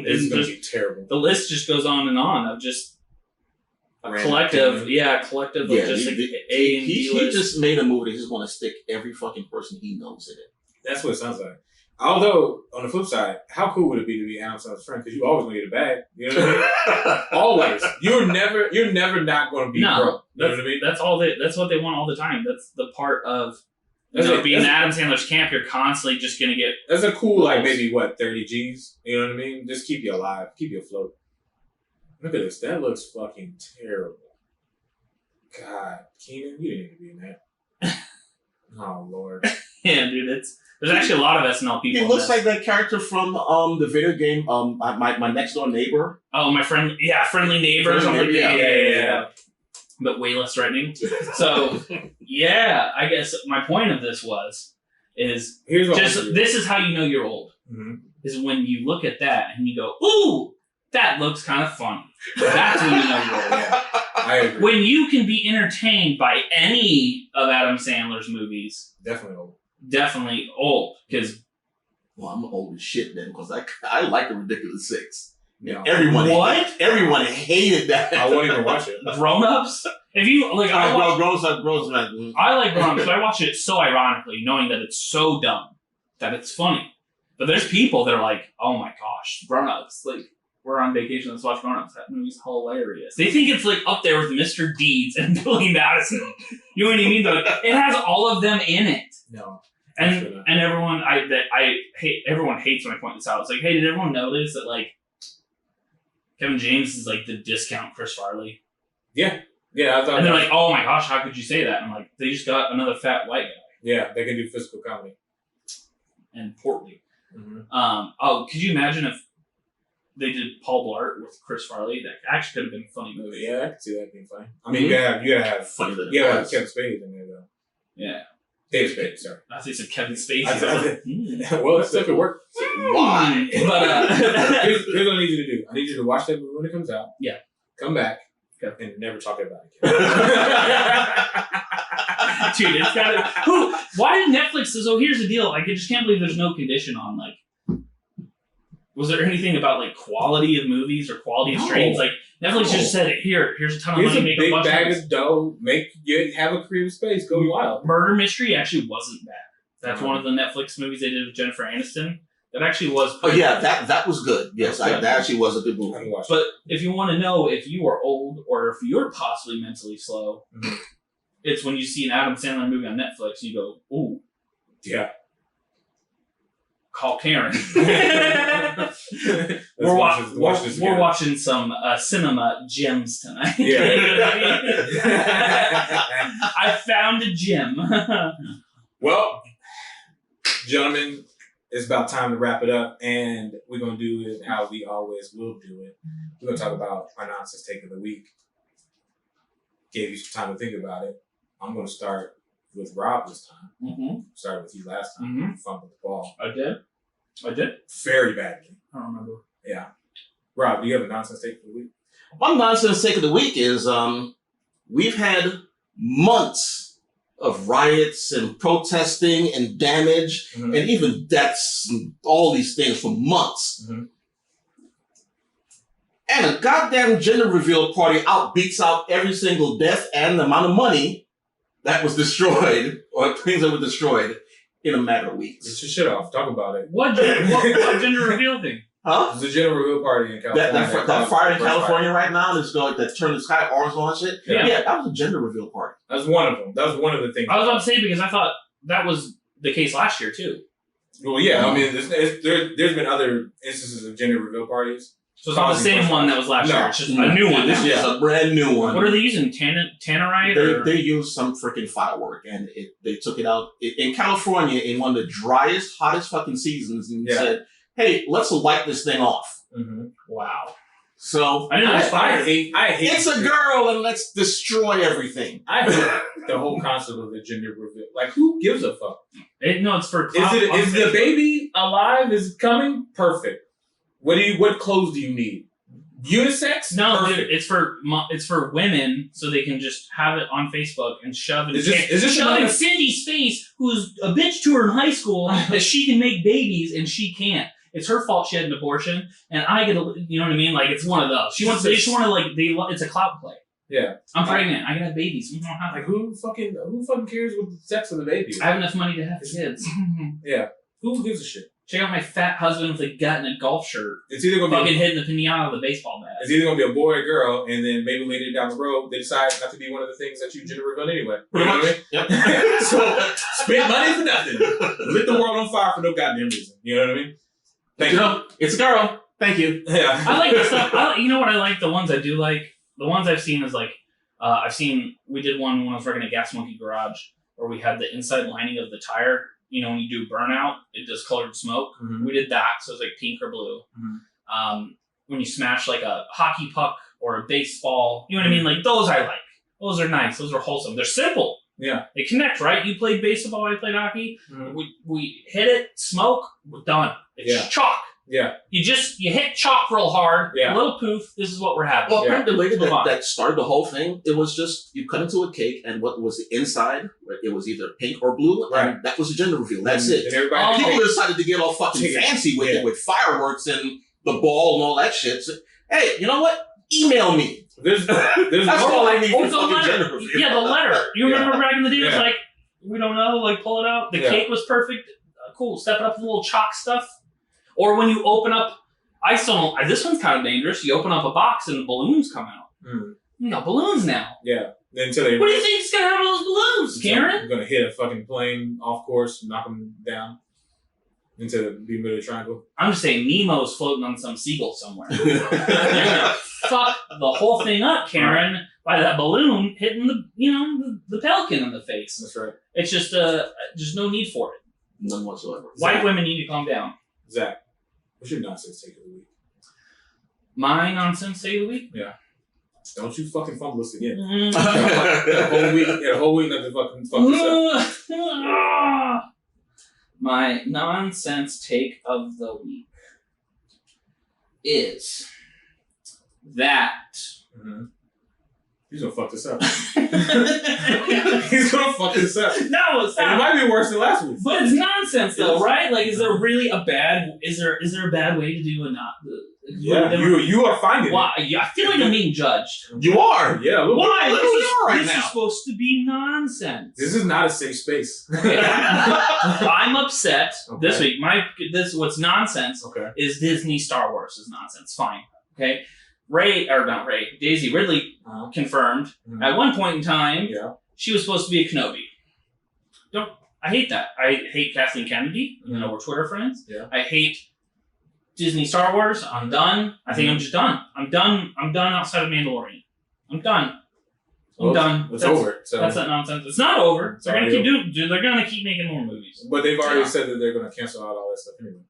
This is going to be terrible. The list just goes on and on of just a collective of just like A and B list. He just made a movie that he's going to stick every fucking person he knows in it. That's what it sounds like. Although, on the flip side, how cool would it be to be Adam Sandler's friend? Because you always going to get a bag. You know what I mean? Always. You're never not going to be broke. You know what I mean? That's what they want all the time. That's the part of being Adam Sandler's camp. You're constantly just going to get. That's a cool, like maybe 30 G's. You know what I mean? Just keep you alive, keep you afloat. Look at this. That looks fucking terrible. God, Kenan, you didn't need to be in that. Oh Lord. Yeah, dude. There's actually a lot of SNL people. He looks like that character from the video game. My next door neighbor. Oh, my friend. Yeah, friendly neighbor. Yeah. But way less threatening. So, yeah, I guess my point of this is this is how you know you're old. Mm-hmm. Is when you look at that and you go, ooh, that looks kind of fun. That's when you know you're old. Yeah, I agree. When you can be entertained by any of Adam Sandler's movies. Definitely old. definitely old because. Well, I'm old as shit then because I like the Ridiculous Six. Yeah. Everyone hated that. I won't even watch it. Grown-ups? If you like, I like grown-ups. Grown-ups, but I watch it so ironically, knowing that it's so dumb that it's funny. But there's people that are like, "Oh my gosh, Grown-ups! Like we're on vacation, let's watch Grown-ups. That movie's hilarious." They think it's like up there with Mr. Deeds and Billy Madison. You know what I mean? It has all of them in it. No. And everyone everyone hates when I point this out. It's like, hey, did everyone notice that like Kevin James is like the discount Chris Farley? Yeah, I thought. And they're like, oh my gosh, how could you say that? And I'm like, they just got another fat white guy. Yeah, they can do physical comedy and portly. Mm-hmm. Could you imagine if they did Paul Blart with Chris Farley? That actually could have been a funny movie. Yeah, I can see that being funny. I mean, you gotta have funny. Kevin Spacey in there though. Yeah. David Spade, sorry. I thought you said Kevin Spacey. Well, that stuff could work. Why? But here's what I need you to do. I need you to watch that movie when it comes out. Yeah. Come back and never talk about it again. Dude, it's gotta. Why did Netflix? So here's the deal. Like, I just can't believe there's no condition on like. Was there anything about like quality of movies or quality of streams? Like Netflix just said, here's a ton of money. Here's a big bag of dough. Have a creative space. Go wild. Murder Mystery actually wasn't bad. That's one of the Netflix movies they did with Jennifer Aniston. That actually was. Oh yeah, that was good. Yes, that actually was a good movie. But if you want to know if you are old or if you're possibly mentally slow, it's when you see an Adam Sandler movie on Netflix, you go, "Ooh, yeah." Call Karen. We're watching some cinema gems tonight. Yeah. I found a gem. Well, gentlemen, it's about time to wrap it up, and we're going to do it how we always will do it. We're going to talk about our nonsense take of the week. Gave you some time to think about it. I'm going to start with Rob this time. Started with you last time. You fumbled the ball. I did? Very badly. I don't remember. Yeah. Rob, do you have a nonsense take for the week? My nonsense take of the week is we've had months of riots and protesting and damage and even deaths and all these things for months. And a goddamn gender reveal party outbeats out every single death and the amount of money that was destroyed or things that were destroyed in a matter of weeks. Get your shit off. Talk about it. What gender reveal thing? Huh? There's a gender reveal party in California. That fire in California right now that's going that turned the sky orange and shit. Yeah, that was a gender reveal party. That's one of them. That was one of the things. I was about to say because I thought that was the case last year too. Well, yeah. I mean, there's been other instances of gender reveal parties. So it's not the same one that was last year. It's just a new one. This is a brand new one. What are they using? Tannerite? They used some freaking firework, and they took it out in California in one of the driest, hottest fucking seasons, and said, "Hey, let's light this thing off." Wow. So I hate it's a girl, and let's destroy everything. I hate the whole concept of the gender reveal. Like, who gives a fuck? It's for. Is the baby alive? Is it coming? Perfect. What clothes do you need? Unisex? No, dude, it's for women, so they can just have it on Facebook and shove it. Shove in Cindy's face, who's a bitch to her in high school, that she can make babies and she can't. It's her fault she had an abortion, and I get you know what I mean? Like, it's one of those. They just want to it's a clout play. Yeah. I'm pregnant. I can have babies. Like, who fucking cares what the sex of the baby is? I have enough money to have kids. Yeah. Who gives a shit? Check out my fat husband with a gut and a golf shirt. It's either going to be hitting the pinata with a baseball bat. It's either going to be a boy or a girl, and then maybe later down the road they decide not to be one of the things that you gender reveal anyway. Pretty much. Yep. So spend money for nothing. Lit the world on fire for no goddamn reason. You know what I mean? Thank you. It's a girl. Thank you. Yeah. I like the stuff. You know what I like? The ones I do like. The ones I've seen is like we did one when I was working at Gas Monkey Garage where we had the inside lining of the tire. You know, when you do burnout, it does colored smoke. We did that, so it's like pink or blue. When you smash like a hockey puck or a baseball, you know what I mean? Like, those I like. Those are nice. Those are wholesome. They're simple. Yeah. They connect, right? You played baseball, I played hockey. We hit it, smoke, we're done. It's chalk. Yeah. You hit chalk real hard, Yeah. a little poof, this is what we're having. Well, apparently the lady that started the whole thing, it was just, you cut into a cake and what was the inside, it was either pink or blue, and that was the gender reveal. That's it. And people decided to get all fucking fancy with it, with fireworks and the ball and all that shit. So, hey, you know what? Email me. That's all I need for the fucking letter. gender reveal. Yeah, the letter. You remember back in the day, it was Yeah. like, we don't know, like pull it out. The cake was perfect. Cool. Step it up to the little chalk stuff. Or when you open up, this one's kind of dangerous. You open up a box and balloons come out. You got balloons now. Yeah. What do you think is going to happen to those balloons, Karen? You're going to hit a fucking plane off course, knock them down into the Bermuda Triangle. I'm just saying Nemo's floating on some seagull somewhere. You're going to fuck the whole thing up, Karen, by that balloon hitting the pelican in the face. That's right. It's just no need for it. None whatsoever. White women need to calm down. Zach, what's your nonsense take of the week? My nonsense take of the week? Yeah. Don't you fucking fumble this again. Mm. a whole week not to fucking fuck this up. My nonsense take of the week is that He's gonna fuck this up. He's gonna fuck this up. No, it's not. And it might be worse than last week. But it's nonsense, though, right? Like, is there really a bad? Is there a bad way to do a not? Yeah, you are finding why? I feel like I'm being judged. You are. Yeah. Look, Why? This is supposed to be nonsense. This is not a safe space. Okay. I'm upset this week. What's nonsense is Disney Star Wars is nonsense. Fine. Okay. Daisy Ridley confirmed at one point in time she was supposed to be a Kenobi. I hate that. I hate Kathleen Kennedy. Even though we're Twitter friends. Yeah. I hate Disney Star Wars. I'm done. I think I'm just done. I'm done outside of Mandalorian. I'm done. I'm done. It's over. So. That's that nonsense. It's not over. They're gonna keep doing. They're gonna keep making more movies. But they've already said that they're gonna cancel out all that stuff anyway.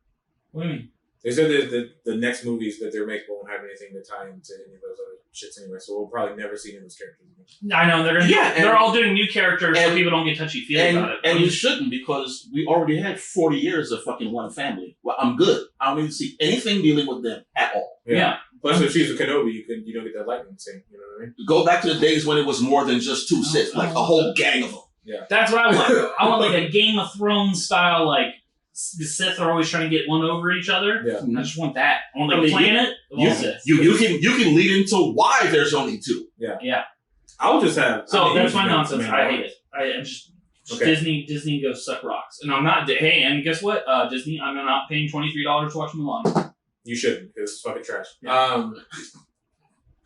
What do you mean? They said that the next movies that they're making won't have anything to tie into any of those other shits anyway, so we'll probably never see any of those characters again. I know, they're all doing new characters so people don't get touchy-feely about it. And you shouldn't, because we already had 40 years of fucking one family. Well, I'm good. I don't need to see anything dealing with them at all. Yeah. Plus, if she's a Kenobi, you don't get that lightning thing, you know what I mean? Go back to the days when it was more than just two Sith, like a whole gang of them. Yeah. That's what I want. I want like a Game of Thrones style, like, the Sith are always trying to get one over each other. Yeah. I just want that. I want like a planet of all Sith. You can lead into why there's only two. Yeah. Yeah. I would just have. So that's my nonsense. I hate it. I just Disney goes suck rocks, and I'm not. Hey, and guess what? Disney, I'm not paying $23 to watch Mulan. You shouldn't, because it's fucking trash. Yeah.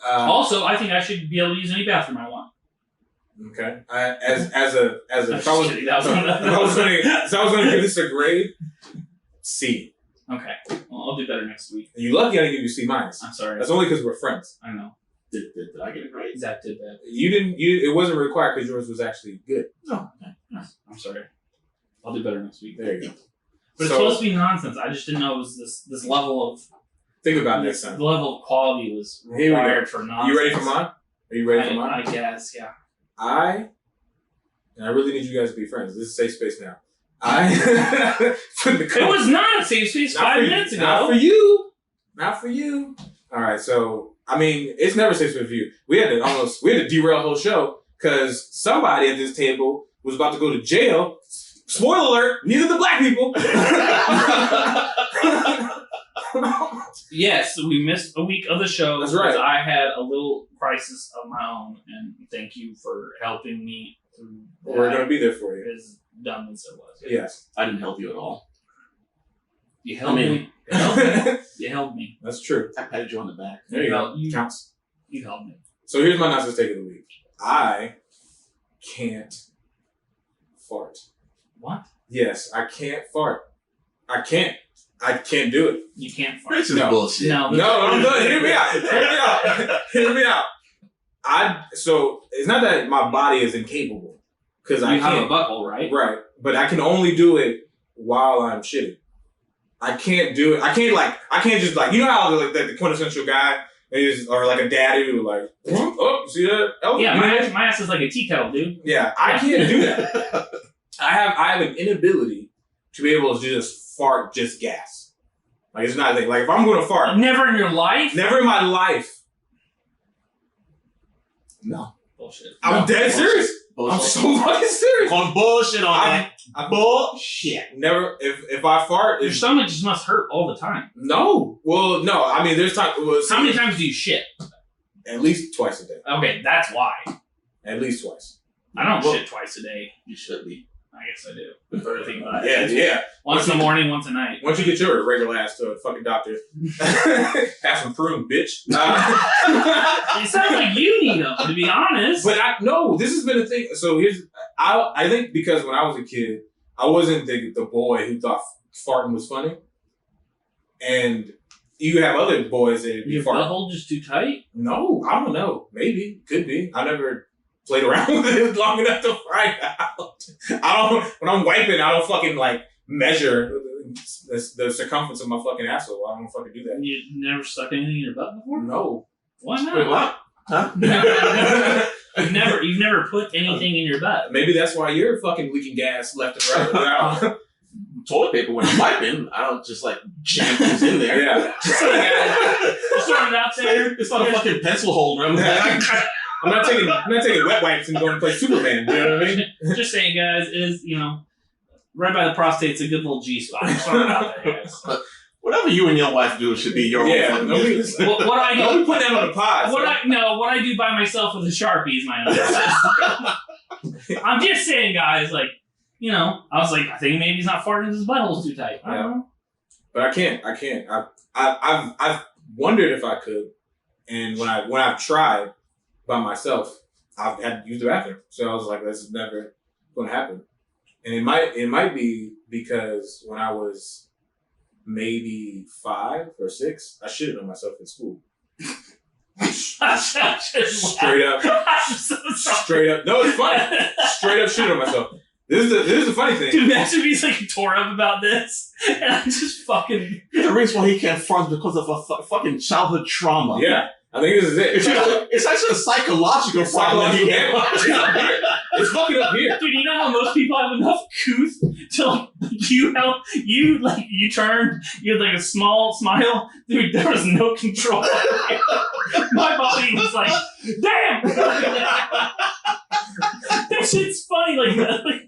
Also, I think I should be able to use any bathroom I want. Okay. As if I was going to give this a grade, C. Okay. Well, I'll do better next week. And you lucky I didn't give you C-. I'm sorry. That's only because we're friends. I know. Did I get a grade? Zach did that. You didn't. It wasn't required because yours was actually good. Oh, okay. I'm sorry. I'll do better next week. There you go. But it's supposed to be nonsense. I just didn't know it was this level of. Think about next time. The level of quality was required for nonsense. You ready for mine? Are you ready for mine? I guess, yeah. I really need you guys to be friends. This is safe space now. It was not a safe space 5 minutes ago. Not for you. All right, so I mean, it's never safe space for you. We had to derail the whole show because somebody at this table was about to go to jail. Spoiler alert: neither the black people. Yes, we missed a week of the show. That's right. Because I had a little crisis of my own, and thank you for helping me through that. We're going to be there for you. As dumb as it was. Yes. I didn't help you at all. You helped me. You helped me. That's true. I patted you on the back. There you go. Counts. You helped me. So here's my nonsense take of the week. I can't fart. What? Yes, I can't fart. I can't do it. You can't fart. This is bullshit. No, I'm done. Hear me out. So it's not that my body is incapable, because I have a butthole, right? Right, but I can only do it while I'm shitting. I can't do it. I can't just you know how the quintessential guy is, or like a daddy who like, oh, see that? Oh, yeah, my ass is like a tea kettle, dude. Yeah, I can't do that. I have an inability to be able to just fart just gas. Like, it's not a thing. Like, if I'm going to fart. Never in your life? Never in my life. No. Bullshit. I'm dead serious. Bullshit. I'm so fucking serious. On bullshit on that. Bullshit. Never. If I fart, your stomach just must hurt all the time. No. Well, no. I mean, there's time. Well, how many times do you shit? At least twice a day. Okay, that's why. At least twice. I don't shit twice a day. You should be. I guess I do. Yeah. Once in the morning, once at night. Once you get your regular ass to a fucking doctor, have some prune, bitch. It sounds like you need them, to be honest. But this has been a thing. So I think because when I was a kid, I wasn't the boy who thought farting was funny, and you have other boys that your butthole just too tight. No, I don't know. Maybe could be. I never played around with it long enough to find out. When I'm wiping, I don't fucking like measure the circumference of my fucking asshole. I don't fucking do that. You never stuck anything in your butt before? No. Why not? Wait, what? Huh? You've never put anything in your butt. Maybe that's why you're fucking leaking gas left and right. Toilet paper when I'm wiping, I don't just like jam things in there. Yeah. Just throw it out there. It's not a fucking pencil holder. I'm not taking wet wipes and going to play Superman. You know what I mean? Just saying, guys, it is, right by the prostate, it's a good little G spot. Just throwing it out there, guys. Whatever you and your wife do should be your own fucking business. What do I do? Don't put that on the pod. What I do by myself with a Sharpie is my own business. I'm just saying, guys, like, I was like, I think maybe he's not farting because his butthole's too tight. I don't know. But I can't. I've wondered if I could, and when I've tried by myself, I've had to use the bathroom. So I was like, this is never going to happen. And it might be because when I was maybe 5 or 6, I shitted on myself in school. Straight up. Straight up. No, it's funny. Straight up shitted on myself. This is the funny thing. Dude, imagine if he's like tore up about this, and I'm just fucking. The reason why he can't fart is because of a fucking childhood trauma. Yeah, I think this is it. It's actually a psychological problem. It's fucking up here. Dude, you know how most people have enough couth to like you turned, you had like a small smile. Dude, there was no control. My body was like, damn. That shit's funny like that. Like,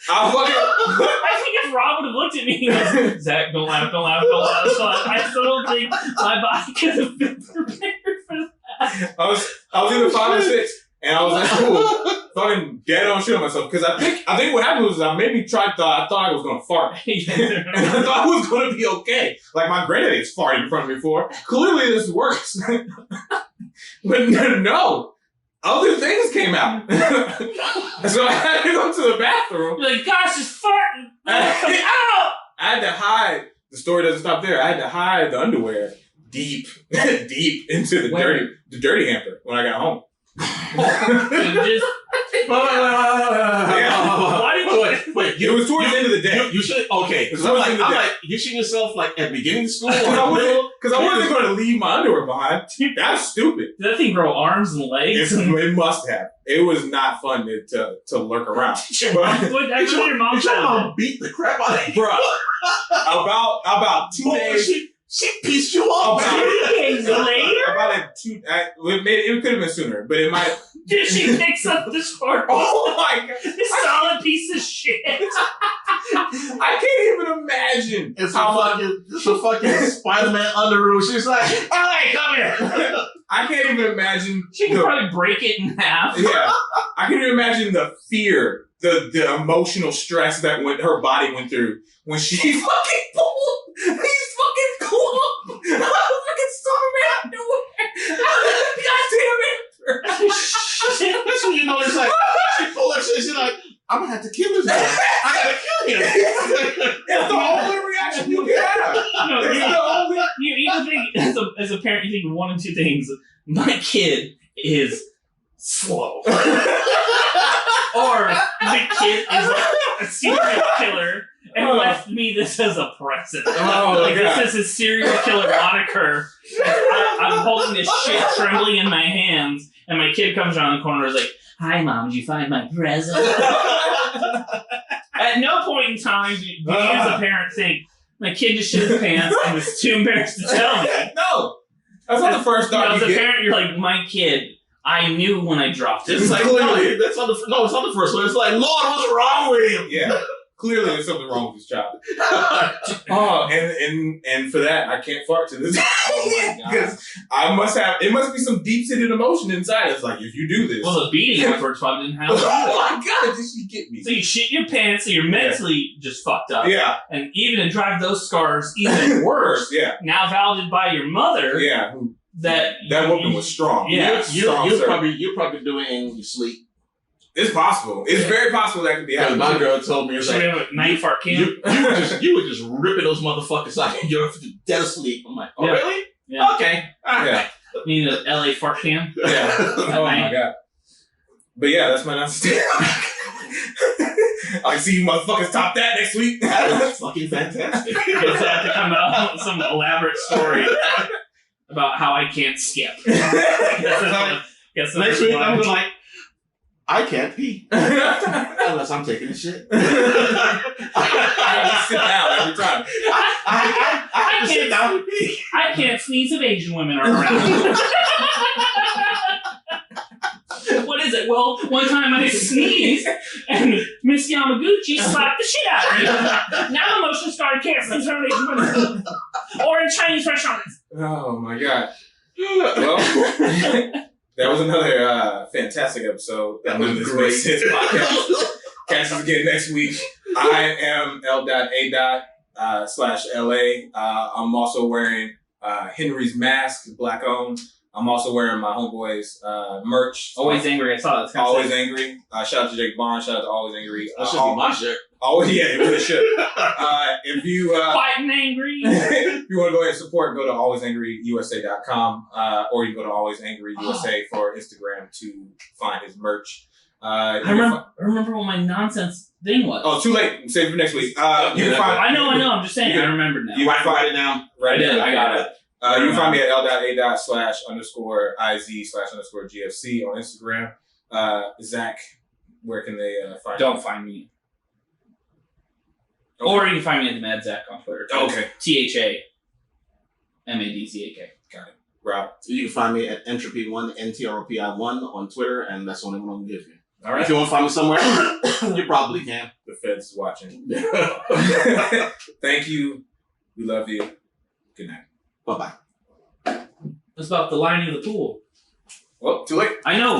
I think if Rob would have looked at me, he was, Zach, don't laugh. So I still don't think my body could have been prepared for that. I was either 5 or 6, and I was like, ooh, fucking dead on shit on myself. Because I think what happened was I maybe I thought I was going to fart. And I thought I was going to be okay. Like my granddaddy's farted in front of me before. Clearly this works. But no. Other things came out. So I had to go to the bathroom. You're like, gosh, it's farting. I had to hide. The story doesn't stop there. I had to hide the underwear deep into the dirty hamper when I got home. Wait. It was towards the end of the day. You should I'm like, you shitting yourself like at the beginning of school? Because I wasn't going to leave my underwear behind. That's stupid. Did that thing grow arms and legs? It must have. It was not fun to lurk around. Your mom trying to beat the crap out of you, bro. About 2 days. She pieced you up. About 2 days later? It could have been sooner, but it might. Dude, she picks up the short. Oh my god! This solid piece of shit. I can't even imagine. It's a fucking Spider-Man underoos. She's like, all right, come here. I can't even imagine. She could probably break it in half. Yeah, I can even imagine the fear, the emotional stress that her body went through when she fucking pulled these fucking clump. Fucking Superman underwear. God damn it. That's when you know it's like, she pulled that shit, she's like, I'm gonna have to kill this guy. I gotta kill him. It's the only reaction you can have. No, it's the only. You think, as a parent, you think one of two things. My kid is slow. Or the kid is like a serial killer and left me this as a present. This is a serial killer moniker. I'm holding this shit trembling in my hands, and my kid comes around the corner and is like, hi, Mom, did you find my present? At no point in time do you as a parent think, My kid just shit his pants and was too embarrassed to tell me. No, that's not the first thought As you a get. parent, you're like, my kid, I knew when I dropped it. It's like, Clearly. no, that's not the, no, it's not the first one. It's like, Lord, what's wrong with him? Yeah, clearly there's something wrong with this child. Oh, and for that, I can't fart to this day. Oh my Because it must be some deep-seated emotion inside. It's like, if you do this. Well, the beating afterwards probably didn't help. Oh my God, did she get me? So you shit your pants, so you're mentally just fucked up. Yeah. And even to drive those scars even worse, Yeah. now validated by your mother, Yeah. that whooping was strong. Yeah. You're probably doing it in your sleep. It's possible. It's very possible that could be happening. My girl told me, it's should we like, have a night fart camp? you were just ripping those motherfuckers out. You're dead asleep. I'm like, oh, Yeah. really? Yeah. Okay. All right. Yeah. You need an LA fart cam? Yeah. Oh my God. But yeah, that's my nonsense. I see you motherfuckers top that next week. That's fucking fantastic. Guess I have to come out with some elaborate story about how I can't skip. Guess Next week, I'm like, I can't pee. Unless I'm taking a shit. I just sit down every time. I can't sit down and pee. I can't sneeze if Asian women are around. What is it? Well, one time I sneezed and Miss Yamaguchi slapped the shit out of me. Now I'm emotionally scarred, can't sneeze in front of Asian women. Or in Chinese restaurants. Oh my God. Well, that was another fantastic episode. That was this Makes Sense podcast. Catch us again next week. I am L.A. /LA. I'm also wearing Henry's mask, black owned. I'm also wearing my homeboys merch. Always angry. I saw this. Always angry. Shout out to Jake Bond. Shout out to Always Angry. That should be my shirt. Always, yeah, it really should. If you fighting angry. if you want to go ahead and support, go to alwaysangryyusa.com or you can go to Always Angry USA for Instagram to find his merch. I remember what my nonsense thing was. Oh, too late. Save it for next week. You can find, I know. I'm just saying. I remember now. You can Write it down. Right I did. I got it. You can find me at L.A./_IZ/_GFC on Instagram. Zack, where can they find Don't find me. Okay. Or you can find me at the Mad Zack on Twitter. Okay. THAMADZAK. Got it. Rob. You can find me at Entropy1, NTROPI1 on Twitter, and that's the only one I'm going to give you. All right. If you want to find me somewhere, you probably can. The feds is watching. Thank you. We love you. Good night. Bye-bye. It's about the lining of the pool. Well, too late. I know.